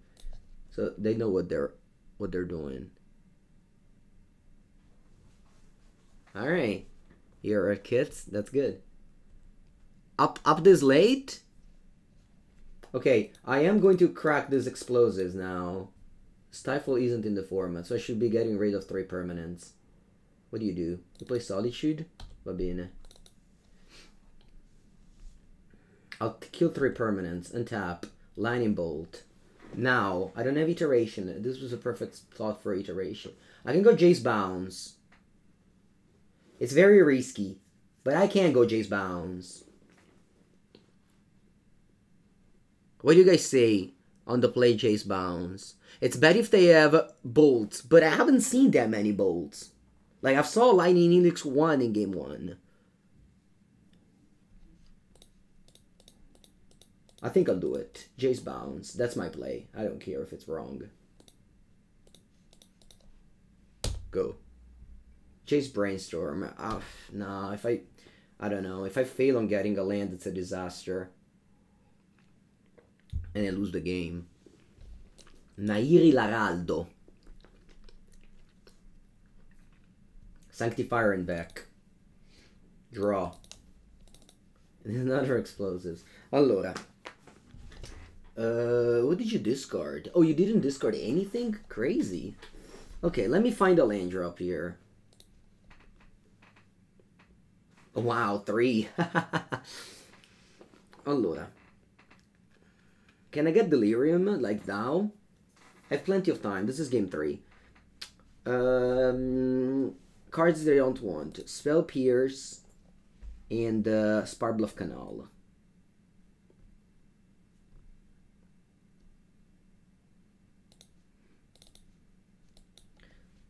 so they know what they're doing. All right, here are kits. That's good. Up this late? Okay, I am going to crack these explosives now. Stifle isn't in the format, so I should be getting rid of 3 permanents. What do? You play Solitude? Va bene. I'll kill 3 permanents, untap, Lightning Bolt. Now, I don't have Iteration. This was a perfect slot for Iteration. I can go Jace Bounce. It's very risky, but I can go Jace Bounce. What do you guys say on the play Jace Bounce? It's bad if they have bolts, but I haven't seen that many bolts. Like, I saw Lightning Helix 1 in game 1. I think I'll do it. Jace Bounce. That's my play. I don't care if it's wrong. Go. Jace Brainstorm. Nah, I don't know. If I fail on getting a land, it's a disaster. And I lose the game. Nairi Laraldo. Sanctifier and back. Draw. And another explosives. Allora. What did you discard? Oh, you didn't discard anything? Crazy. Okay, let me find a land drop here. Oh, wow, 3. Allora. Can I get Delirium, like now? I have plenty of time. This is game 3. Cards that I don't want. Spell Pierce and Spirebluff Canal.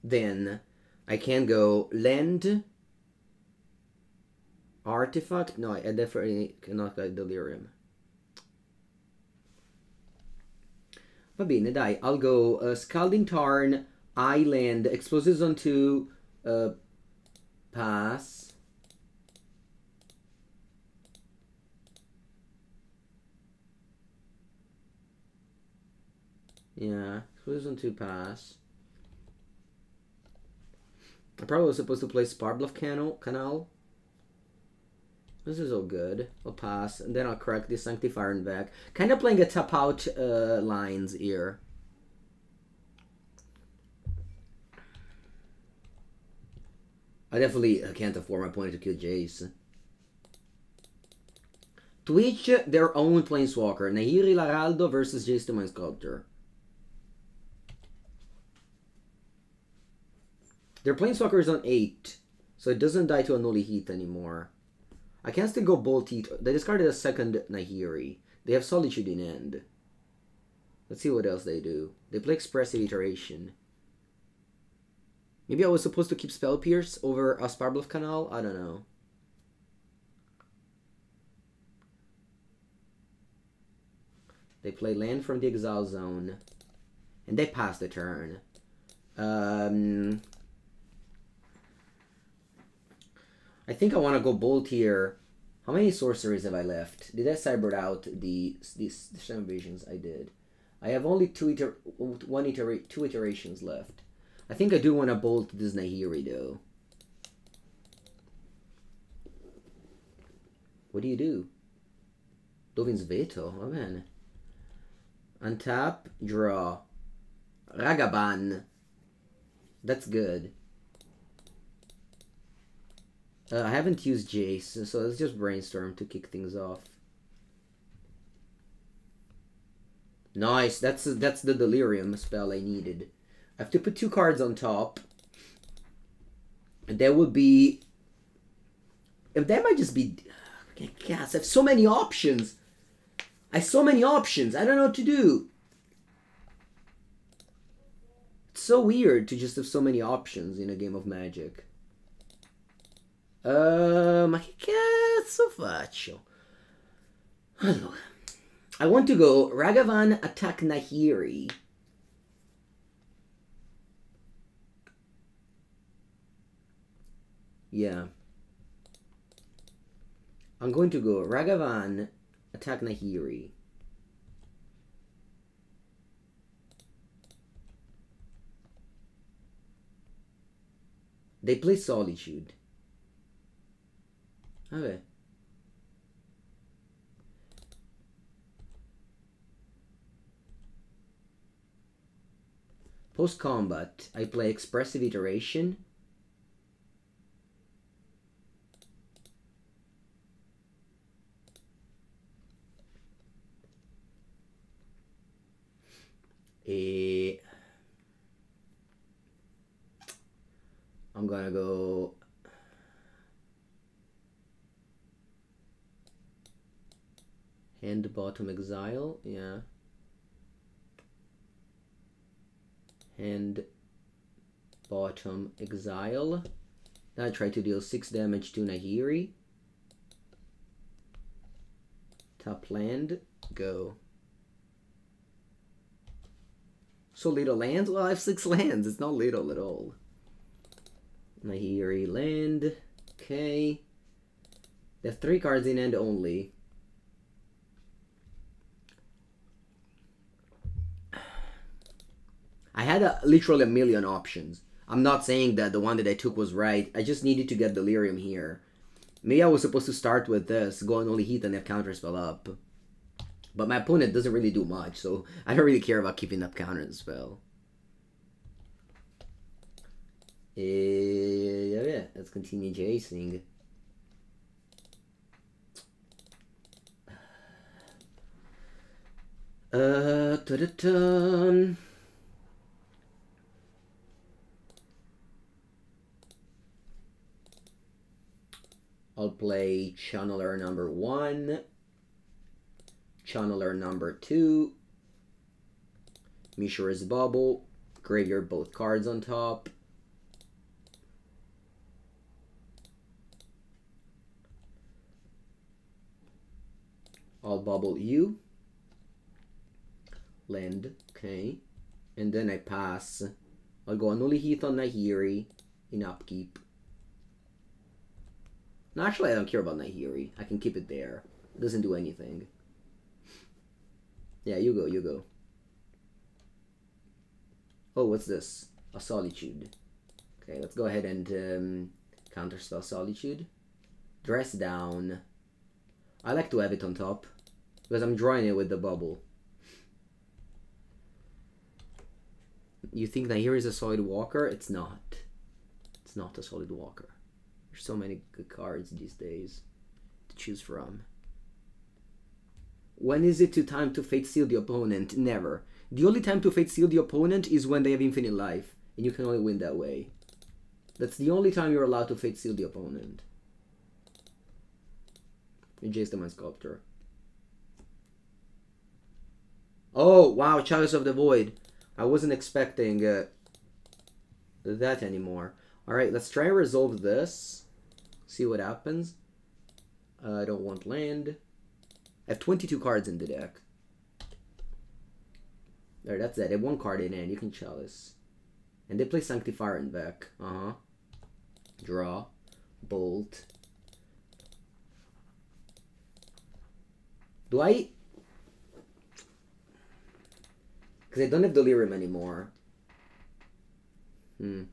Then I can go Land, Artifact. No, I definitely cannot get Delirium. Va bene, dai, I'll go Scalding Tarn, Island, Explosives on 2, pass. Yeah, Explosives on 2, pass. I probably was supposed to play Spirebluff Canal. This is all good. I'll pass, and then I'll correct this Sanctifier and back. Kind of playing a tap-out lines here. I definitely can't afford my opponent to kill Jace. Twitch their own Planeswalker. Nahiri Laraldo versus Jace the Mind Sculptor. Their Planeswalker is on 8, so it doesn't die to Unholy Heat anymore. I can still go Bolt Heat. They discarded a second Nahiri. They have Solitude in end. Let's see what else they do. They play Expressive Iteration. Maybe I was supposed to keep Spell Pierce over a Spirebluff Canal? I don't know. They play land from the Exile Zone. And they pass the turn. I think I want to go Bolt here. How many sorceries have I left? Did I Sideboard out the Serum Visions? I did. I have only two iterations left. I think I do want to Bolt this Nahiri though. What do? Dovin's Veto? Oh man. Untap, draw. Ragavan. That's good. I haven't used Jace, so let's just brainstorm to kick things off. Nice, that's the Delirium spell I needed. I have to put 2 cards on top. And that would be... That might just be... Yes, I have so many options. I don't know what to do. It's so weird to just have so many options in a game of Magic. Ma che cazzo faccio? Allora, I want to go Ragavan attack Nahiri. Yeah. I'm going to go Ragavan, attack Nahiri. They play Solitude. Okay. Post-combat, I play Expressive Iteration. I'm gonna go Hand Bottom Exile, yeah. Hand Bottom Exile. Then I try to deal 6 damage to Nahiri. Top land, go. So little lands? Well, I have 6 lands. It's not little at all. Nahiri land. Okay. They have 3 cards in hand only. I had literally a million options. I'm not saying that the one that I took was right. I just needed to get Delirium here. Maybe I was supposed to start with this, go Unholy Heat and have Counterspell up. But my opponent doesn't really do much, so I don't really care about keeping up Counterspell. Yeah, let's continue Jacing. I'll play Channeler number 1, Channeler number 2, Mishra's Bauble, graveyard both cards on top. I'll Bauble you. Land, okay. And then I pass. I'll go Unholy Heat on Nahiri in upkeep. No, actually I don't care about Nahiri. I can keep it there. It doesn't do anything. Yeah, you go, you go. Oh, what's this? A Solitude. Okay, let's go ahead and counterspell Solitude. Dress down. I like to have it on top because I'm drawing it with the Bauble. You think Nahiri is a solid walker? It's not. It's not a solid walker. There's so many good cards these days to choose from. When is it time to Fate Seal the opponent? Never. The only time to Fate Seal the opponent is when they have infinite life, and you can only win that way. That's the only time you're allowed to Fate Seal the opponent. And Jace the Sculptor. Oh, wow, Chalice of the Void. I wasn't expecting that anymore. Alright, let's try and resolve this. See what happens. I don't want land. I have 22 cards in the deck. There, that's it. I have 1 card in hand. You can Chalice. And they play Sanctifier in back. Draw. Bolt. Do I... Because I don't have Delirium anymore. You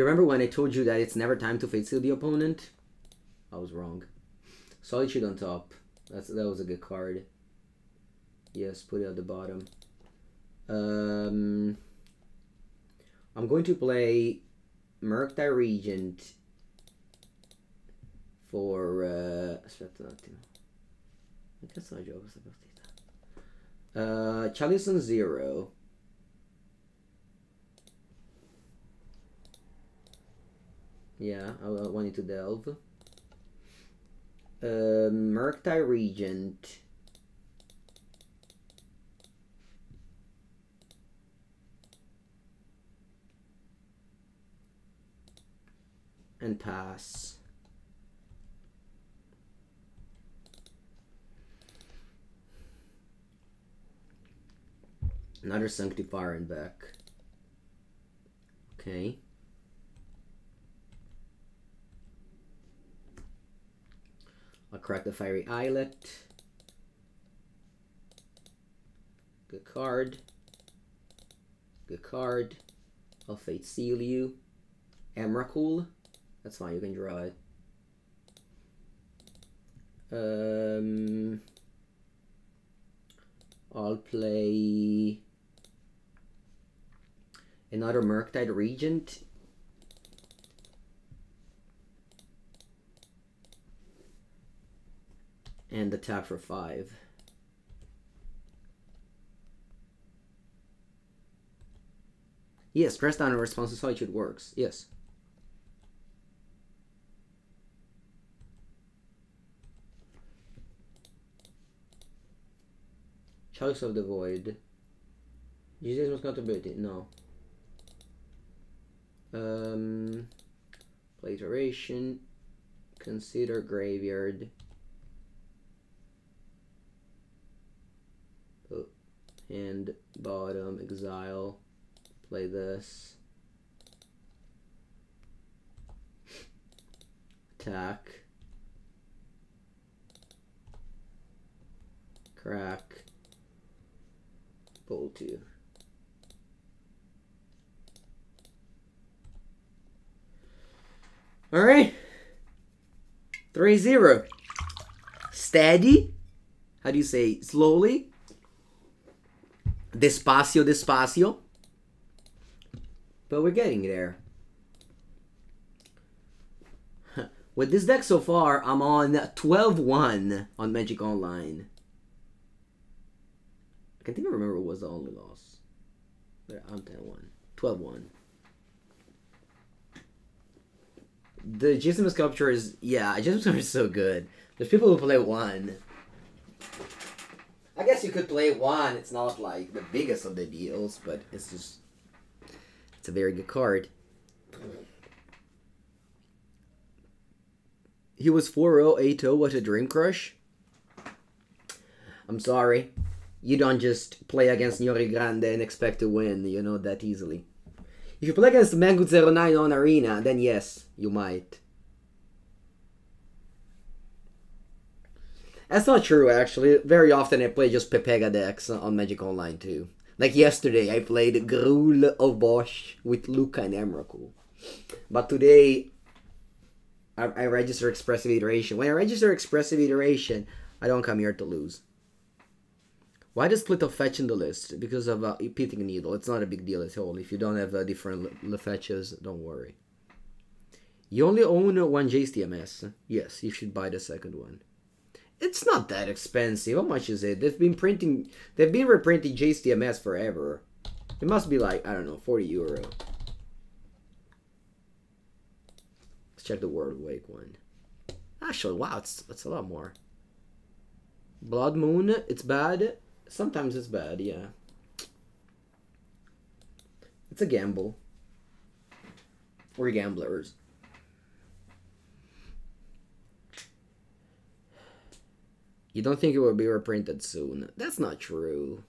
remember when I told you that it's never time to Fate Seal the opponent? I was wrong. Solitude on top. That was a good card. Yes, put it at the bottom. I'm going to play Murktide Regent for Chalice on 0. Yeah, I wanted to delve. Murktide Regent. And pass. Another Sanctifier in back. Okay. I'll crack the Fiery Islet. Good card. Good card. I'll Fate Seal you. Emrakul. That's fine, you can draw it. I'll play another Murktide Regent. And attack for 5. Yes, press down in response to Solitude works. Yes. Chalice of the Void. Jesus was compatibility. No. Play Iteration. Consider Graveyard. Oh. Hand bottom. Exile. Play this. Attack. Crack. Pull 2. Alright. 3-0. Steady. How do you say? Slowly. Despacio, despacio. But we're getting there. With this deck so far, I'm on 12-1 on Magic Online. I can't even remember what was the only loss. But I'm 10-1. 12-1. The Jace Sculptor is... Yeah, Jace Sculptor is so good. There's people who play 1. I guess you could play 1. It's not like the biggest of the deals, but it's just... It's a very good card. He was 4-0, 8-0. What a dream crush. I'm sorry. You don't just play against Nyori Grande and expect to win, you know, that easily. If you play against Mengucci 09 on Arena, then yes, you might. That's not true, actually. Very often I play just Pepega decks on Magic Online, too. Like yesterday, I played Gruul of Bosch with Luca and Emrakul. But today, I register Expressive Iteration. When I register Expressive Iteration, I don't come here to lose. Why the split of fetch in the list? Because of Pitting Needle. It's not a big deal at all. If you don't have different fetches, don't worry. You only own one Jace TMS. Yes, you should buy the second one. It's not that expensive. How much is it? They've been reprinting Jace TMS forever. It must be like, I don't know, 40 euro. Let's check the World Wake one. Actually, wow, it's a lot more. Blood Moon, it's bad. Sometimes it's bad, yeah. It's a gamble. We're gamblers. You don't think it will be reprinted soon? That's not true.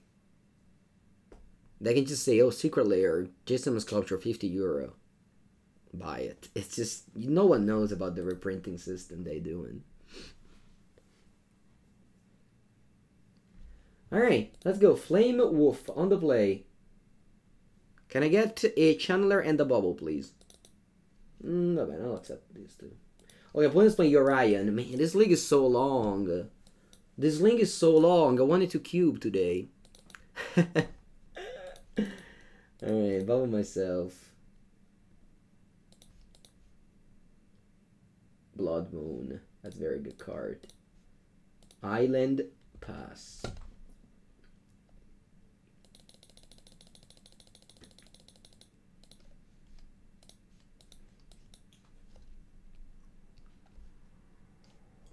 They can just say, oh, Secret Lair, Jason Sculpture, 50 euro. Buy it. It's just, no one knows about the reprinting system they doing. Alright, let's go. Flame Wolf on the play. Can I get a Channeler and a Bauble, please? No, man, I'll accept these two. Okay, opponent's playing Orion. Man, this league is so long. This link is so long. I wanted to cube today. Alright, Bauble myself. Blood Moon. That's a very good card. Island Pass.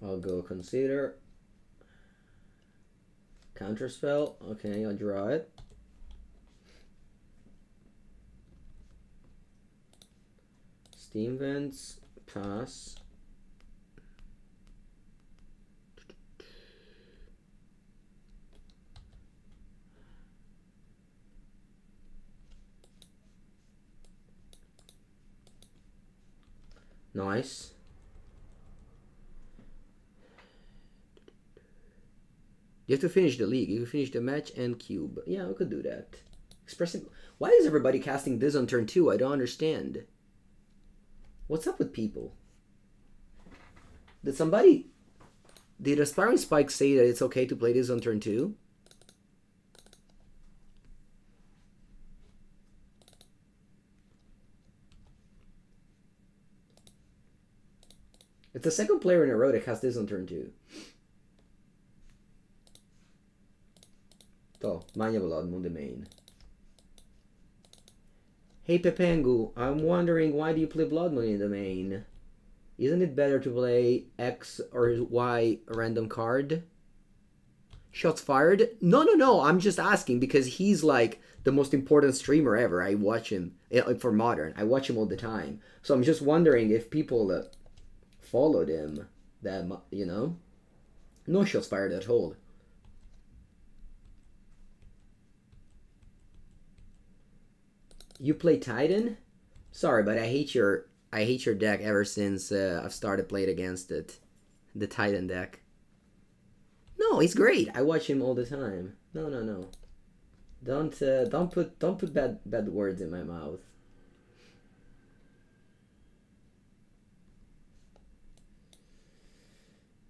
I'll go Consider. Counterspell. Okay, I'll draw it. Steam Vents. Pass. Nice. You have to finish the league. You can finish the match and cube. Yeah, we could do that. Expressive. Why is everybody casting this on turn 2? I don't understand. What's up with people? Did Aspiring Spike say that it's okay to play this on turn 2? It's the second player in a row that casts this on turn 2. To, Mania Blood Moon the main. Hey Pepengu, I'm wondering why do you play Blood Moon in the main? Isn't it better to play X or Y random card? Shots fired? No, I'm just asking because he's like the most important streamer ever. I watch him for Modern. I watch him all the time. So I'm just wondering if people followed him, that, you know? No shots fired at all. You play Titan? Sorry, but I hate your deck ever since I've started playing against it. The Titan deck. No, he's great. I watch him all the time. No. Don't put bad words in my mouth.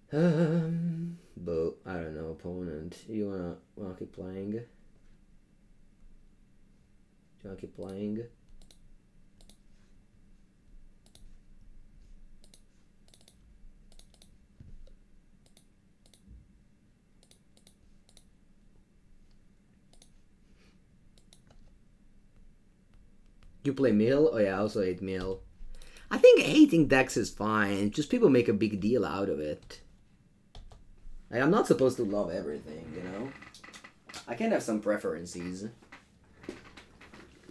But I don't know, opponent. You wanna keep playing? Do you wanna keep playing? You play Mill? Oh yeah, I also hate Mill. I think hating decks is fine. Just people make a big deal out of it. Like, I'm not supposed to love everything, you know? I can have some preferences.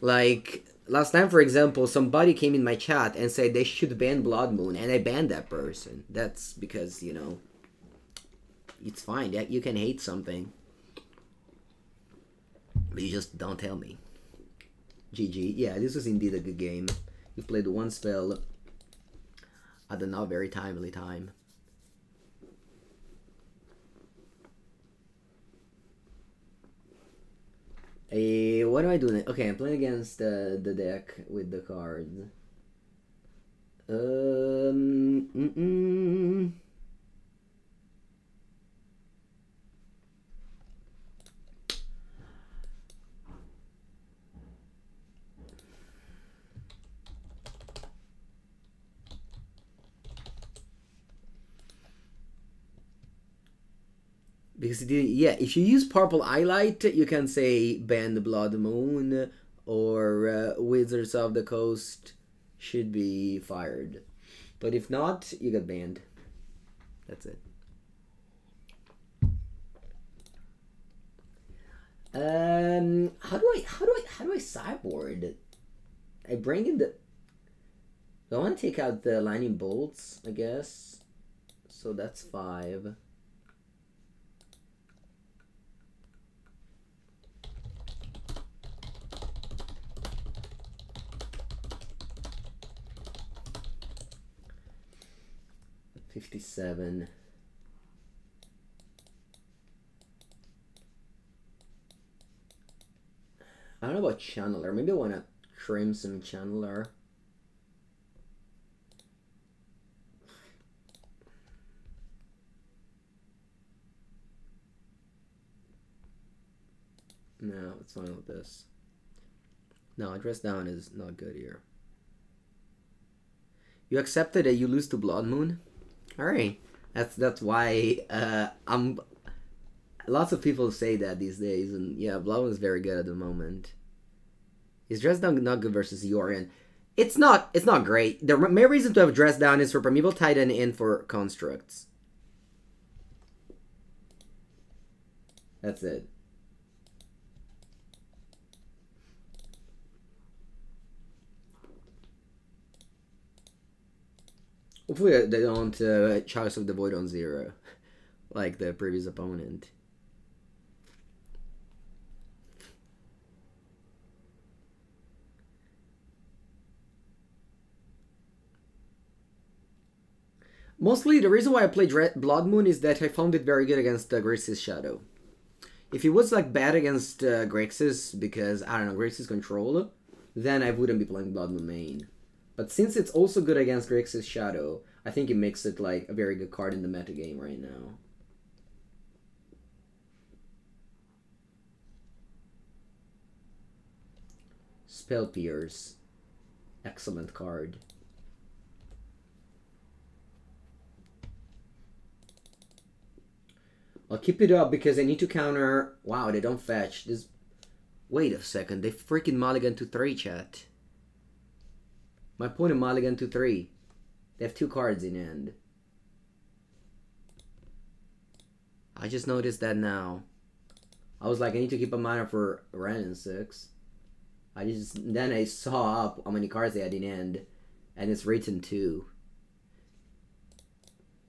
Like, last time, for example, somebody came in my chat and said they should ban Blood Moon, and I banned that person. That's because, you know, it's fine. You can hate something. But you just don't tell me. GG. Yeah, this was indeed a good game. You played one spell at a not very timely time. What am I doing? Okay, I'm playing against the deck with the cards. 'Cause because yeah, if you use Purple Highlight, you can say ban the Blood Moon or Wizards of the Coast should be fired. But if not, you get banned. That's it. How do I sideboard? I bring in the. I want to take out the lightning bolts, I guess. So that's 5. $57. I don't know about Channeler. Maybe I want to trim some Channeler. No, it's fine with this. No, dress down is not good here. You accepted that you lose to Blood Moon? Alright. That's why I'm. Lots of people say that these days, and yeah, Blood Moon is very good at the moment. Is dress down not good versus Yorion? It's not great. The main reason to have dress down is for Primeval Titan and for constructs. That's it. Hopefully they don't Chalice of the Void on 0, like the previous opponent. Mostly the reason why I played Blood Moon is that I found it very good against Grixis Shadow. If it was like bad against Grixis because, I don't know, Grixis control, then I wouldn't be playing Blood Moon main. But since it's also good against Grixis Shadow, I think it makes it like a very good card in the metagame right now. Spell Pierce. Excellent card. I'll keep it up because I need to counter... Wow, they don't fetch. This... Wait a second, they freaking mulligan to 3, chat. My opponent mulligan to 3. They have 2 cards in hand. I just noticed that now. I was like, I need to keep a mana for Ren 6. Then I saw up how many cards they had in hand, and it's written 2.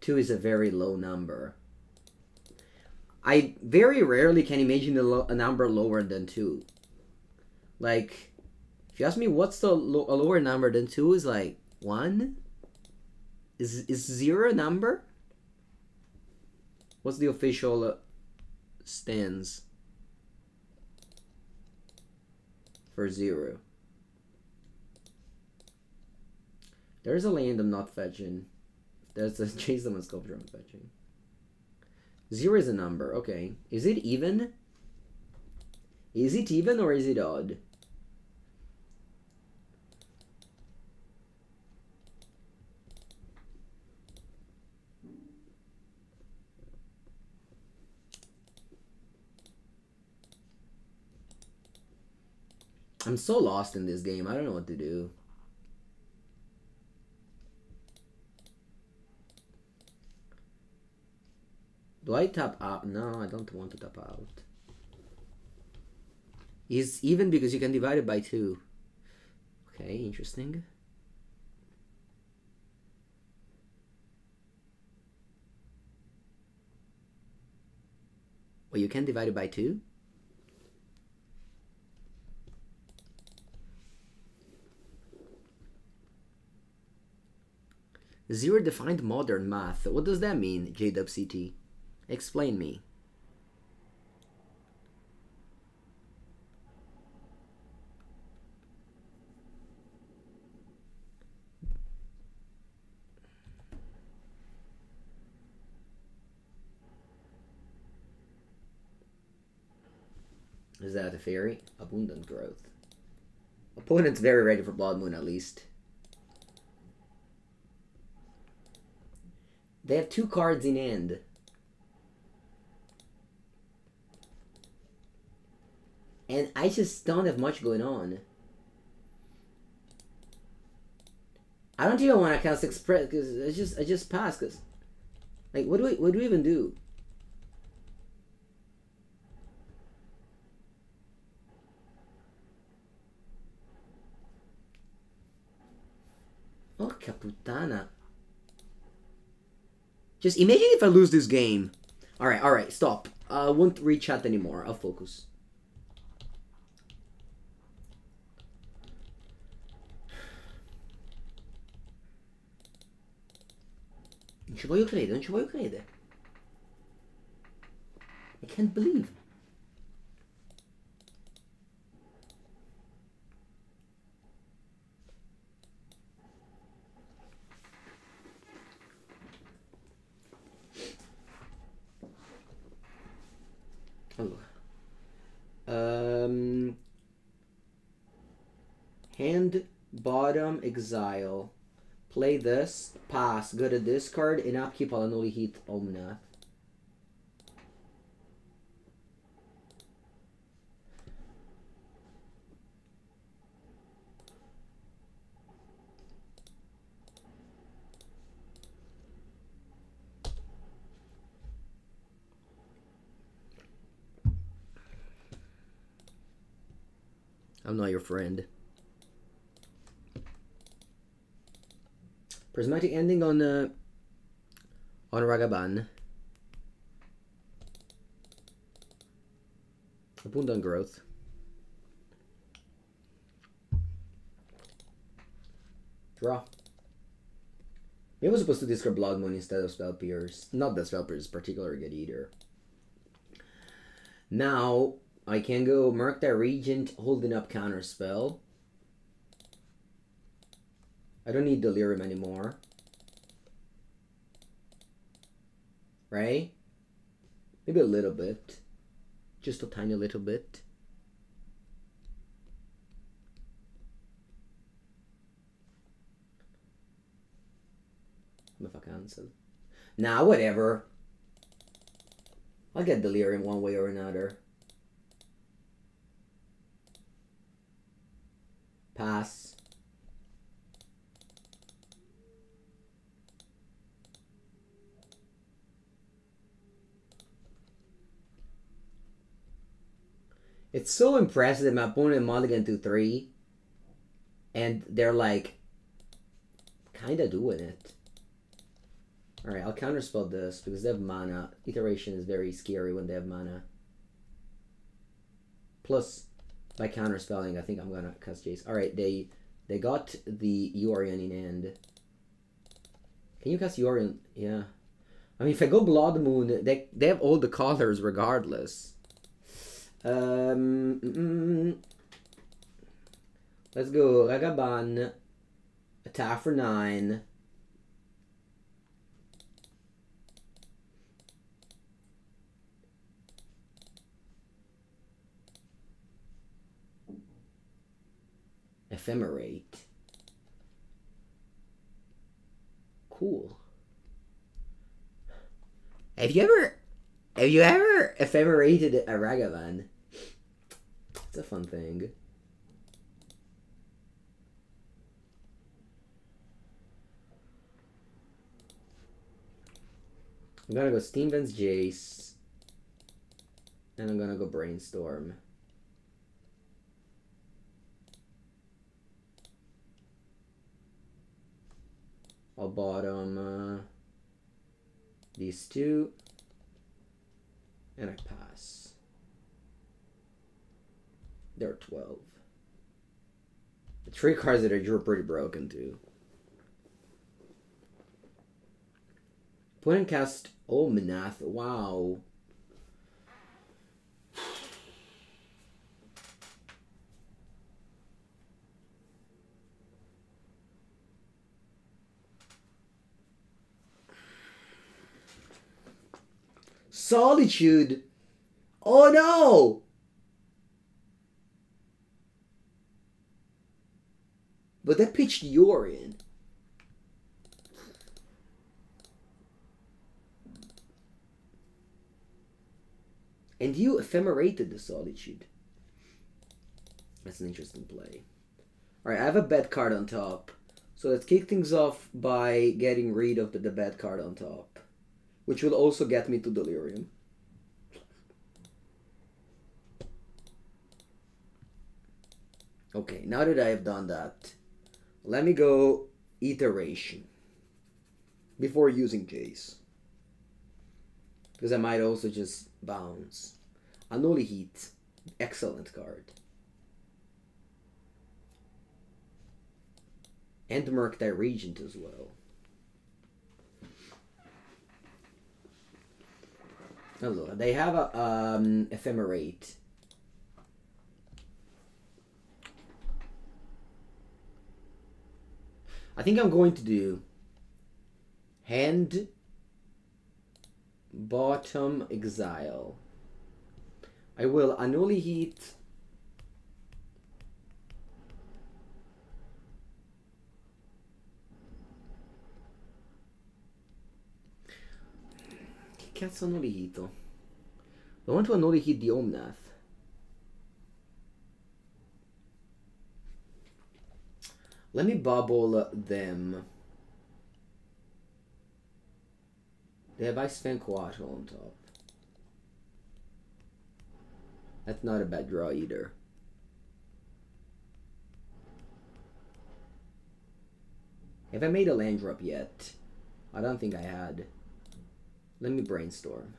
2 is a very low number. I very rarely can imagine a number lower than 2. Like, if you ask me what's a lower number than 2 is like 1? Is 0 a number? What's the official stance for 0? There's a land I'm not fetching. There's a Jace and Sculptor I'm fetching. 0 is a number, okay. Is it even? Is it even or is it odd? I'm so lost in this game, I don't know what to do. Do I tap out? No, I don't want to tap out. Is even because you can divide it by 2. Okay, interesting. Well, you can divide it by 2? Zero defined modern math. What does that mean, JWCT? Explain me. Is that a fairy? Abundant growth. Opponent's very ready for Blood Moon at least. They have 2 cards in hand. And I just don't have much going on. I don't even want to cast Express because I just pass because like what do we even do? Oh Caputana. Just imagine if I lose this game. Alright, stop. I won't read chat anymore. I'll focus. Non ci voglio credere, non ci voglio credere. I can't believe. Hand bottom exile. Play this, pass, go to discard, and upkeep on Unholy Heat Omnath. I'm not your friend. Prismatic ending on Ragavan. Abundant growth. Draw. Maybe I was supposed to discard Blood Moon instead of Spell Pierce. Not that Spell Pierce is particularly good either. Now, I can go Murktide Regent, holding up Counterspell. I don't need Delirium anymore. Right? Maybe a little bit. Just a tiny little bit. If I cancel. Nah, whatever. I'll get Delirium one way or another. Pass. It's so impressive that my opponent mulligan to 3. And they're like, kinda doing it. Alright, I'll counterspell this because they have mana. Iteration is very scary when they have mana. Plus, by counterspelling, I think I'm gonna cast Jace. Alright, they got the Yorion in hand. Can you cast Yorion? Yeah. I mean, if I go Blood Moon, they have all the colors regardless. Let's go Ragavan. Attack for 9. Ephemerate. Cool. Have you ever ephemerated a Ragavan? It's a fun thing. I'm gonna go Steam Vents Jace. And I'm gonna go Brainstorm. I'll bottom these two. And I pass. There are 12. The 3 cards that I drew are pretty broken too. Opponent cast Omnath. Wow. Solitude. Oh no. But they pitched Yorion. And you ephemerated the Solitude. That's an interesting play. Alright, I have a bad card on top. So let's kick things off by getting rid of the bad card on top. Which will also get me to Delirium. Okay, now that I have done that, let me go Iteration. Before using Jace. Because I might also just bounce. Unholy Heat. Excellent card. And Murktide Regent as well. Hello. They have a Ephemerate. I think I'm going to do hand, bottom, exile. I will Unholy Heat. Che cazzo Unholy Heat? I want to Unholy Heat the Omnath. Let me bubble them. They have Ice Fan Quattro on top. That's not a bad draw either. Have I made a land drop yet? I don't think I had. Let me brainstorm.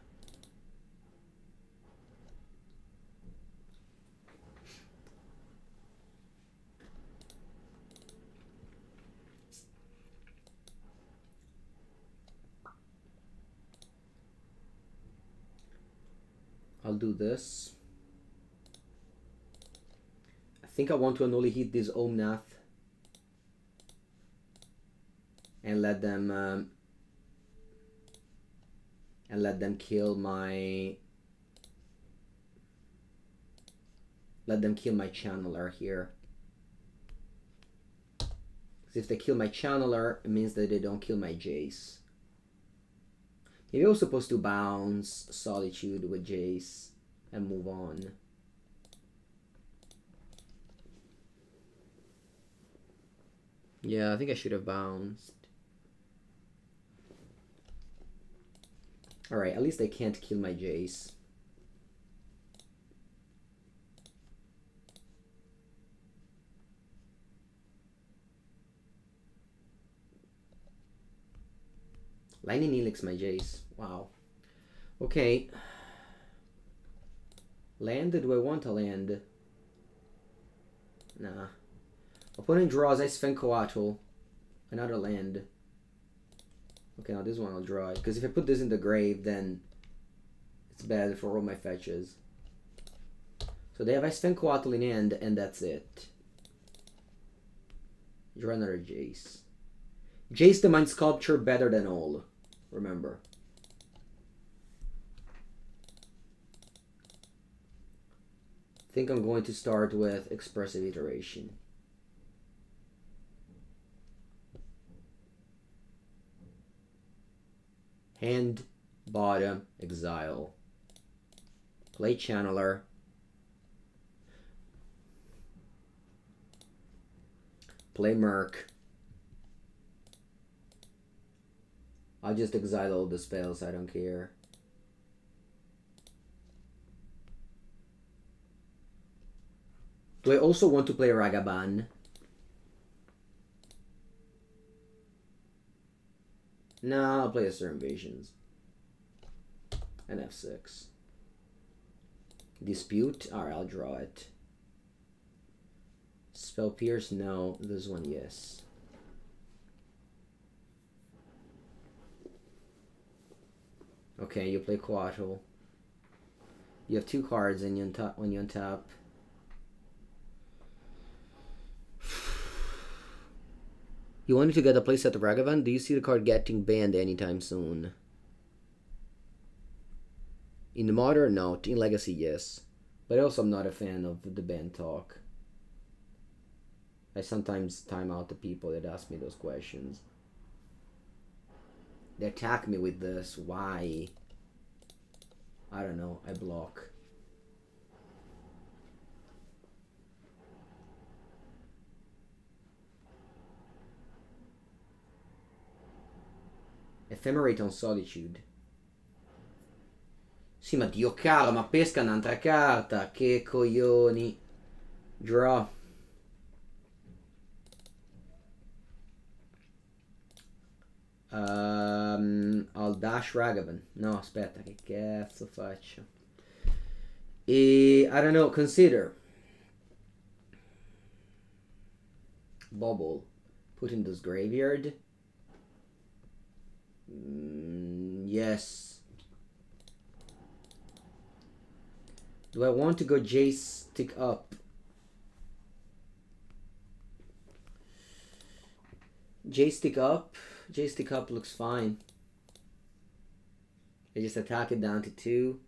I'll do this. I think I want to Unholy Heat this Omnath and let them kill my channeler here. Because if they kill my channeler, it means that they don't kill my Jace. Maybe I was supposed to bounce Solitude with Jace and move on. Yeah, I think I should have bounced. Alright, at least they can't kill my Jace. Lightning Helix my Jace. Wow. Okay. Land? Do I want to land? Nah. Opponent draws Ice Fencoatl. Another land. Okay, now this one I'll draw it. Because if I put this in the grave, then it's bad for all my fetches. So they have Ice Fencoatl in hand, and that's it. Draw another Jace. Jace the Mind Sculpture better than all. Remember. I think I'm going to start with Expressive Iteration. Hand, bottom, exile. Play Channeler. Play Merc. I'll just exile all the spells, I don't care. Do I also want to play Ragavan? No, I'll play a Serum Visions. And F6. Dispute? Alright, I'll draw it. Spell Pierce? No. This one, yes. Okay, you play Coatl. You have 2 cards and you when you untap. You wanted to get a playset of Ragavan? Do you see the card getting banned anytime soon? In the Modern, no. In Legacy, yes. But also I'm not a fan of the ban talk. I sometimes time out the people that ask me those questions. They attack me with this. Why? I don't know. I block. Ephemerate on Solitude. Sì, ma Dio caro, ma pesca un'altra carta. Che coglioni. Draw. I'll dash Ragavan. No, aspetta, che cazzo faccio? I don't know, consider. Bauble. Put in this graveyard. Yes. Do I want to go Jace stick up? Jace stick up? Jace stick up looks fine. I just attack it down to 2.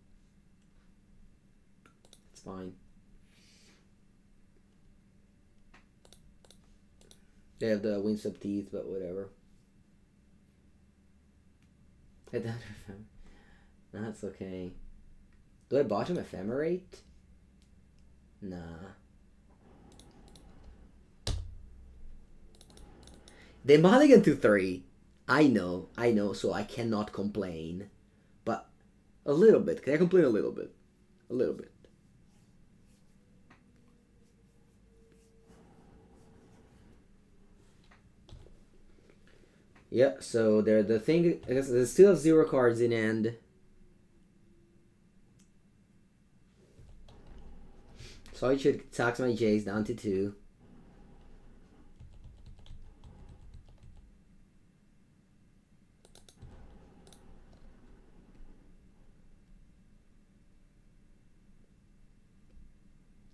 It's fine. They have the Windswept Teeth, but whatever. That's okay. Do I bottom Ephemerate? Nah. They mulligan to 3. I know, so I cannot complain. But a little bit. Can I complain a little bit? A little bit. Yeah, so they're the thing. I guess they still have 0 cards in hand. So I should tax my Jace down to 2.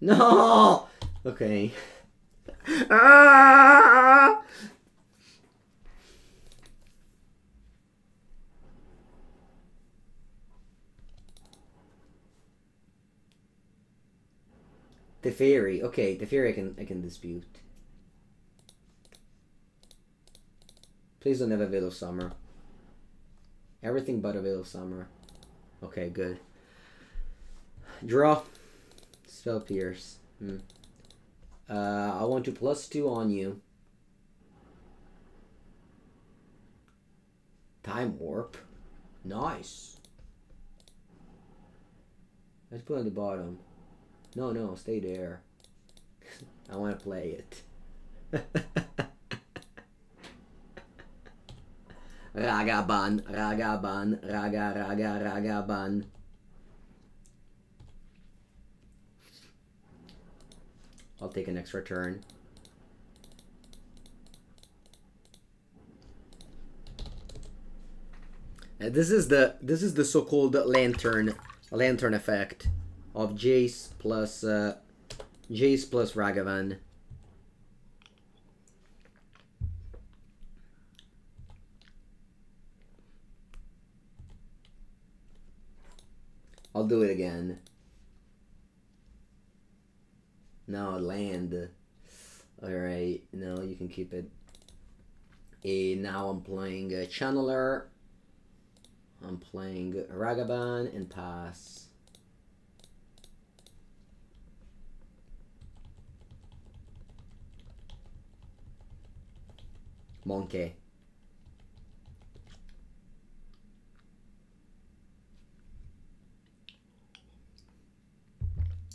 No! Okay. Ah! The Fairy. Okay, the Fairy I can dispute. Please don't have a Veil of Summer. Everything but a Veil of Summer. Okay, good. Draw. Spell Pierce. I want to +2 on you. Time Warp. Nice. Let's put it on the bottom. No, no, stay there. I want to play it. Ragavan, Ragavan, Ragavan. I'll take an extra turn. This is the so-called lantern effect of Jace plus Ragavan. I'll do it again. No, land. Alright, no, you can keep it. Now I'm playing Channeler. I'm playing Ragavan and pass. Monkey.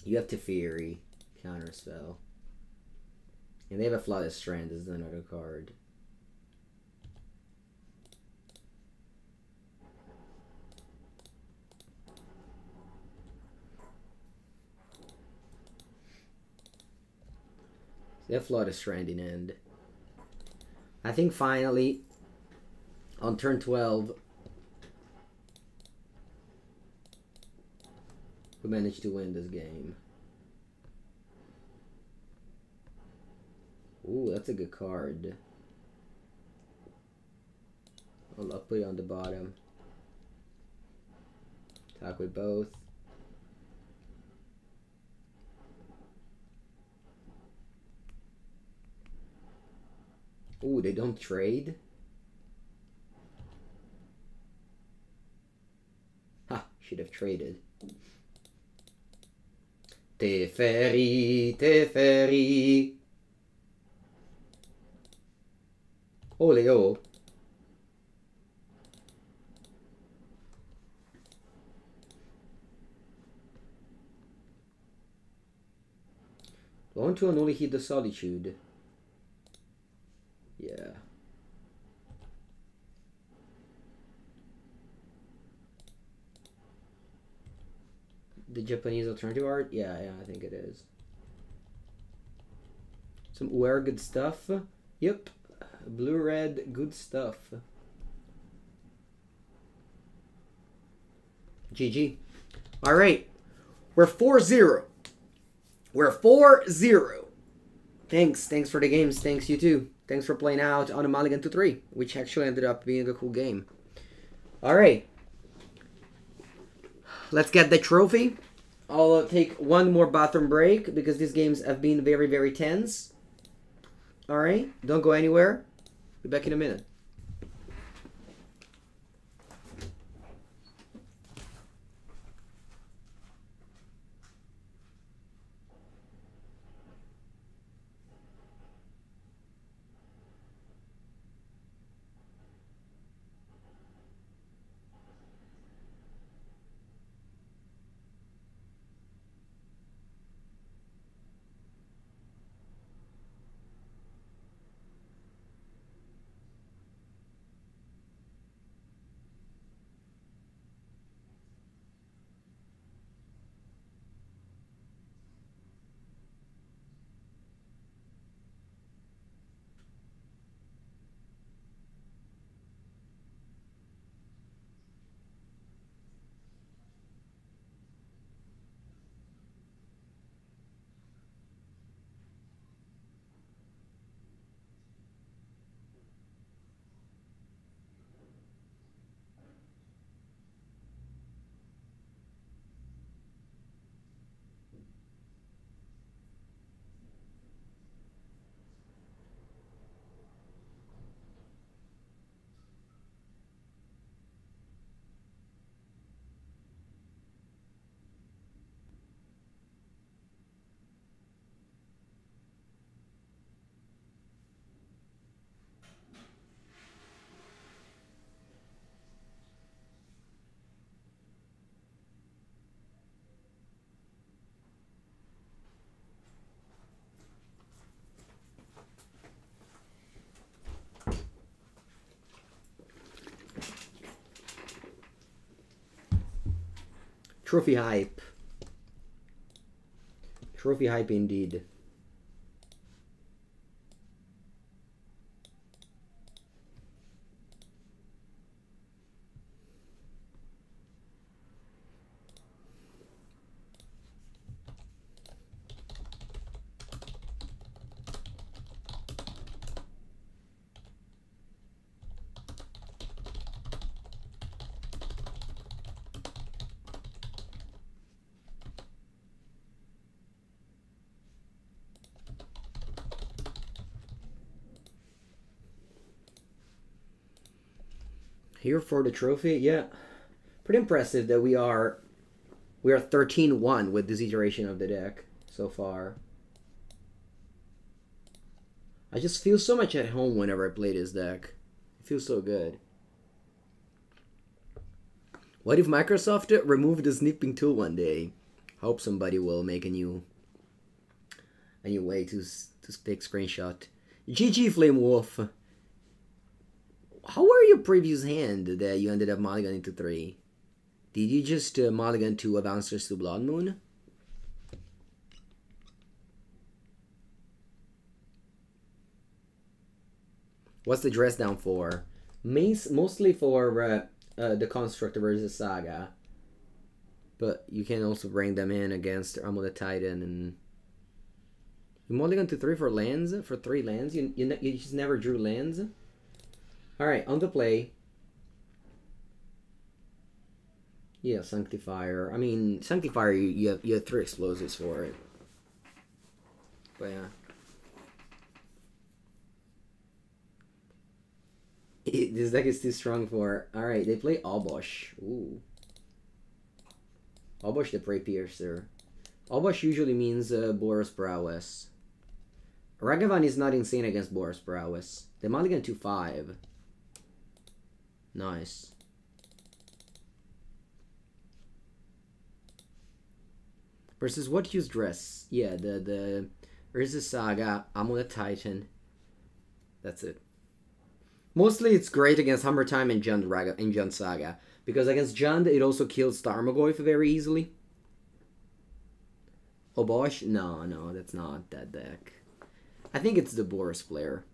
You have Teferi, Counterspell. And they have a Flooded Strand as another card. They have Flooded Strand in end. I think finally, on turn 12, we managed to win this game. Ooh, that's a good card. I'll put it on the bottom. Attack with both. Ooh, they don't trade? Ha, should have traded. Teferi, Teferi. Ole oh. Going to Unholy Heat the Solitude. Yeah. The Japanese alternative art? Yeah, I think it is. Some Uer good stuff. Yep. Blue-red good stuff. GG. Alright. We're 4-0. We're 4-0. Thanks for the games. Thanks you too. Thanks for playing out on a Mulligan 2-3, which actually ended up being a cool game. Alright. Let's get the trophy. I'll take one more bathroom break because these games have been very, very tense. Alright, don't go anywhere. Be back in a minute. Trophy hype. Trophy hype indeed. Here for the trophy, yeah. Pretty impressive that we are 13-1 with this iteration of the deck so far. I just feel so much at home whenever I play this deck. It feels so good. What if Microsoft removed the snipping tool one day? Hope somebody will make a new way to take screenshot. GG Flame Wolf. How were your previous hand that you ended up mulliganing to 3? Did you just mulligan 2 Advancers to Blood Moon? What's the dress down for? Mostly for the Constructor versus Saga. But you can also bring them in against Amulet Titan and... You mulligan to 3 for lands? For 3 lands? You just never drew lands? Alright, on the play. Yeah, Sanctifier. I mean, Sanctifier, you have 3 explosives for it. But yeah. This deck is too strong for... Alright, they play Albosh. Ooh. Albosh the Prey Piercer. Albosh usually means Boros Prowess. Ragavan is not insane against Boros Prowess. They mulligan to 5. Nice. Versus what use dress? Yeah, the Urza Saga, Amulet Titan. That's it. Mostly it's great against Hammer Time and Jund Saga. Because against Jund it also kills Tarmogoyf very easily. Obosh? No, that's not that deck. I think it's the Boros player.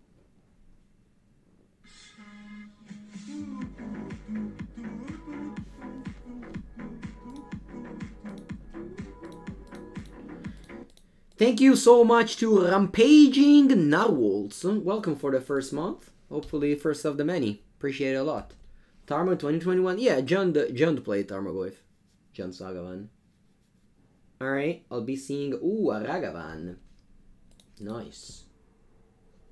Thank you so much to Rampaging Narwhals. Welcome for the first month. Hopefully first of the many. Appreciate it a lot. Tarmo 2021. Yeah, Jund played Tarmogoyf. Jund Sagavan. Alright, I'll be seeing... Ooh, a Ragavan. Nice.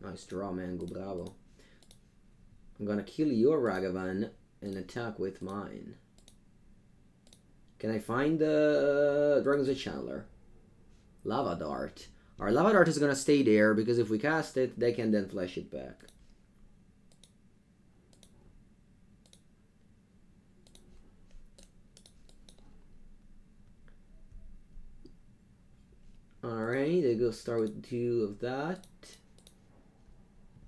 Nice draw, Mango. Bravo. I'm gonna kill your Ragavan and attack with mine. Can I find the Dragon's Age Channeler? Lava Dart. Our Lava Dart is gonna stay there because if we cast it, they can then flash it back. Alright, they go start with 2 of that.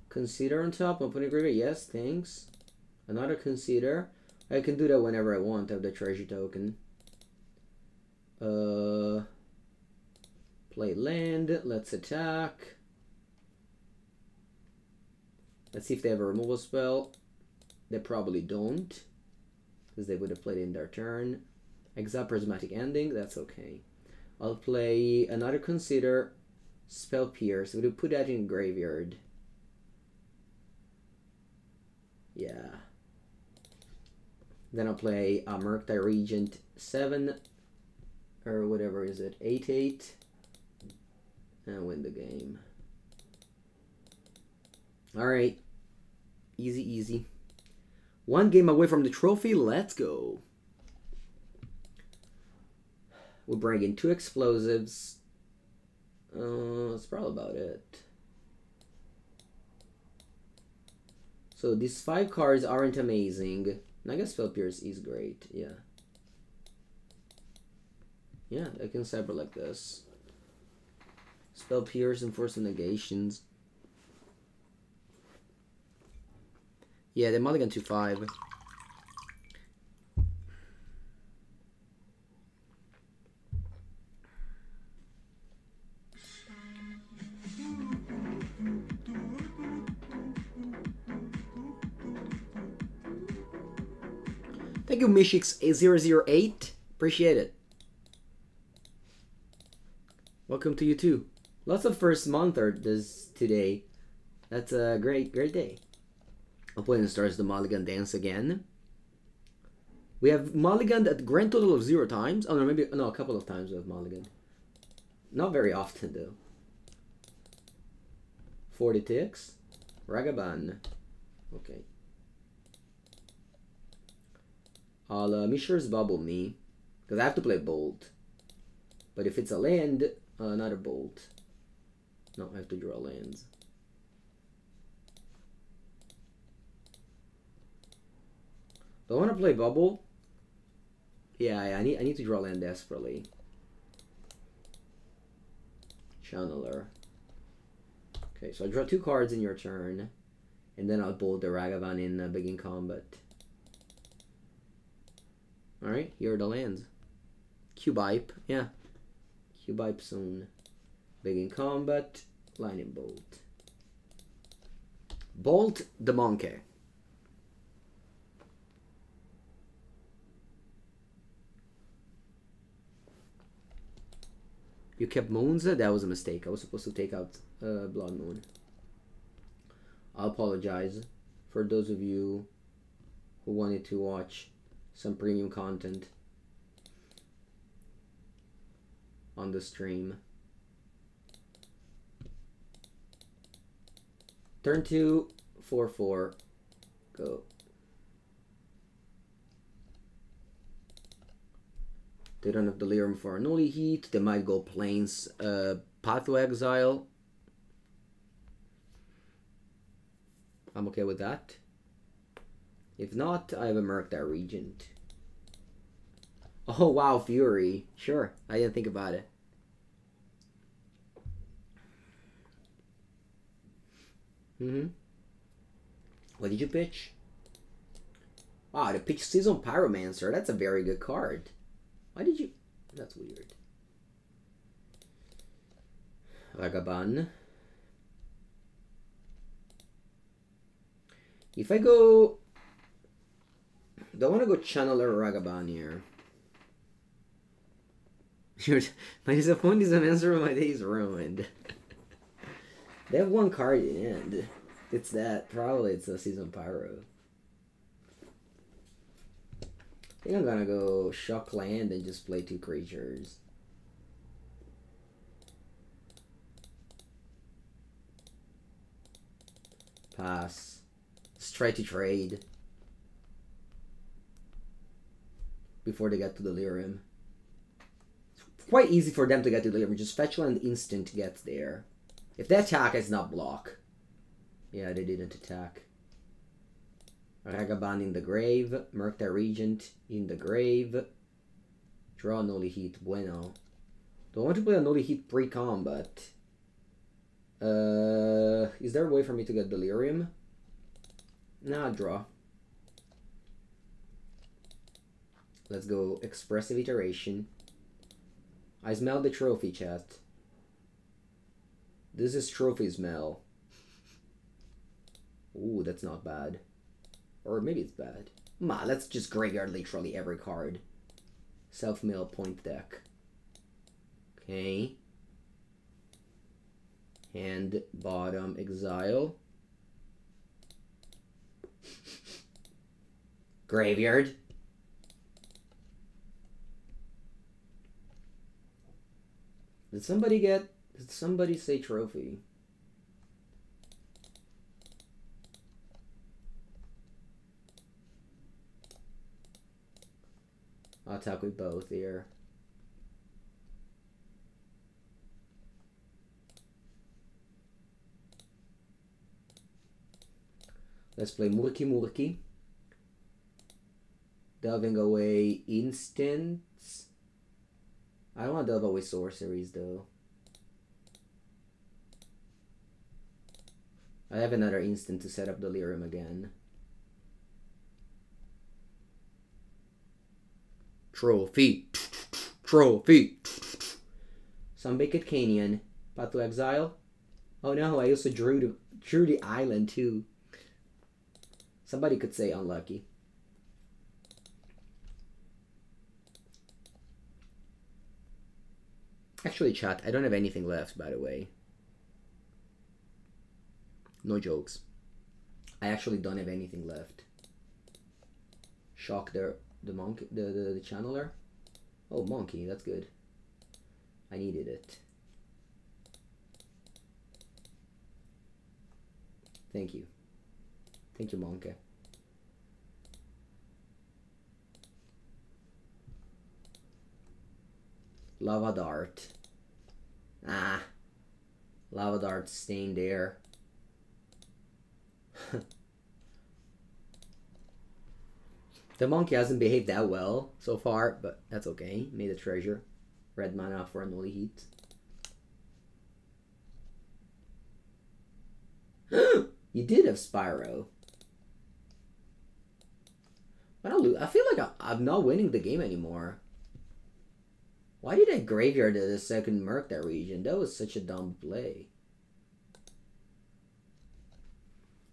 Consider on top, opening graveyard. Yes, thanks. Another Consider. I can do that whenever I want. I have the treasure token. Play land. Let's attack. Let's see if they have a removal spell. They probably don't, because they would have played it in their turn. Exile Prismatic Ending. That's okay. I'll play another Consider. Spell Pierce. We'll put that in graveyard. Yeah. Then I'll play a Murktide Regent 7 or whatever is it, 8/8, and win the game. All right, easy. 1 game away from the trophy. Let's go. We'll bring in 2 explosives. That's probably about it. So these 5 cards aren't amazing. I guess Spell Pierce is great, yeah. Yeah, I can cyber like this. Spell Pierce and Force of Negations. Yeah, they mulligan to 5. Thank you, Mishix008. Appreciate it. Welcome to you too. Lots of first month art today. That's a great day. I'll play in the Stars the Mulligan Dance again. We have mulliganed at grand total of 0 times. Oh no, maybe no, a couple of times we have mulliganed. Not very often though. 40 ticks. Ragavan. Okay. I'll Mishra's Bauble me. Because I have to play Bolt. But if it's a land, another Bolt. No, I have to draw lands. Do I want to play Bauble? Yeah, I need to draw land desperately. Channeler. Okay, so I draw 2 cards in your turn, and then I'll bolt the Ragavan in begin combat. All right, here are the lands. Cubipe, yeah, Cubipe soon. Begin combat. Lightning bolt. Bolt the monkey. You kept Moons? That was a mistake. I was supposed to take out Blood Moon. I apologize for those of you who wanted to watch some premium content on the stream. Turn 2, 4/4. Go. They don't have Delirium for Unholy Heat. They might go Plains Path to Exile. I'm okay with that. If not, I have a Murktide Regent. Oh wow, Fury. Sure, I didn't think about it. What did you pitch? Wow, the pitch Season Pyromancer. That's a very good card. Why did you... That's weird. Ragavan. If I go... Do I want to go Channeler Ragavan here? My disappointment is an answer of my day is ruined. They have 1 card in the end. It's that. Probably it's a Season Pyro. I think I'm gonna go Shock Land and just play 2 creatures. Pass. Let's try to trade before they get to Delirium. It's quite easy for them to get to Delirium. Just fetch land instant gets there. If they attack, it's not block. Yeah, they didn't attack. Ragavan in the grave. Murktide Regent in the grave. Draw Unholy Heat. Bueno. Do I want to play Unholy Heat pre-combat? Is there a way for me to get Delirium? Nah, draw. Let's go Expressive Iteration. I smell the trophy, chat. This is trophy smell. Ooh, that's not bad. Or maybe it's bad. Ma, let's just graveyard literally every card. Self-mill point deck. Okay. Hand, bottom, exile. Graveyard. Did somebody say trophy? I'll attack with both here. Let's play Murky. Delving away instants. I don't want to delve away sorceries though. I have another instant to set up Delirium again. Trophy. Trophy. Sunbaked Canyon. Path to Exile. Oh no, I also drew the island too. Somebody could say unlucky. Actually, chat, I don't have anything left, by the way. No jokes. I actually don't have anything left. Shock the monkey, the channeler. Oh, monkey, that's good. I needed it. Thank you. Thank you, monkey. Lava Dart. Ah. Lava Dart staying there. The monkey hasn't behaved that well so far, but that's okay. Made a treasure. Red mana for Unholy Heat. You did have Spyro. I feel like I'm not winning the game anymore. Why did I graveyard the second Murktide Regent? That was such a dumb play.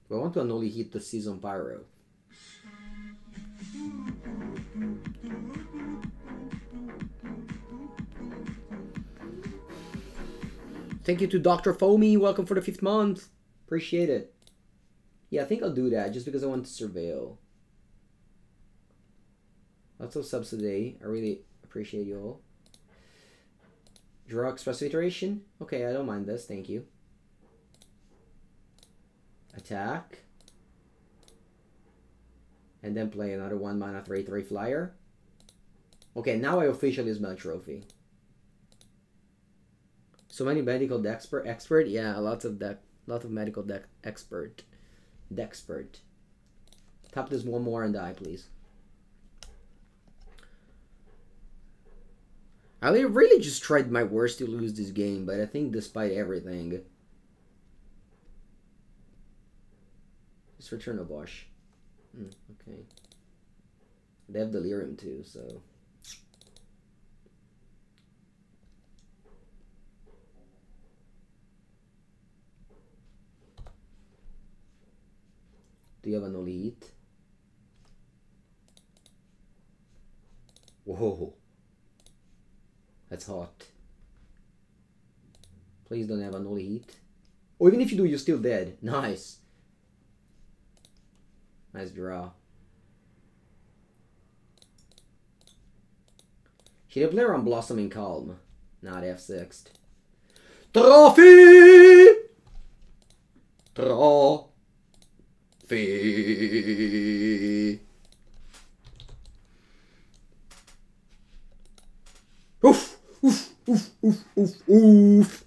I want to Unholy Heat the Season Pyro. Thank you to Dr. Foamy. Welcome for the 5th month. Appreciate it. Yeah, I think I'll do that just because I want to surveil. Lots of subs today. I really appreciate you all. Draw Expressive Iteration. Okay, I don't mind this. Thank you. Attack. And then play another 1 mana 3/3 flyer. Okay, now I officially smell trophy. So many medical expert. Yeah, lots of medical expert. Dexpert. Tap this one more and die, please. I really just tried my worst to lose this game, but I think despite everything, just return a Bosch. Okay. They have Delirium too, so. Do you have an Unholy Heat? Whoa. That's hot. Please don't have an Unholy Heat. Or even if you do, you're still dead. Nice. Nice draw. Should I play around Blossoming Calm? Not F6'd. Trophy! Trophy! Oof! Oof! Oof! Oof! Oof! Oof!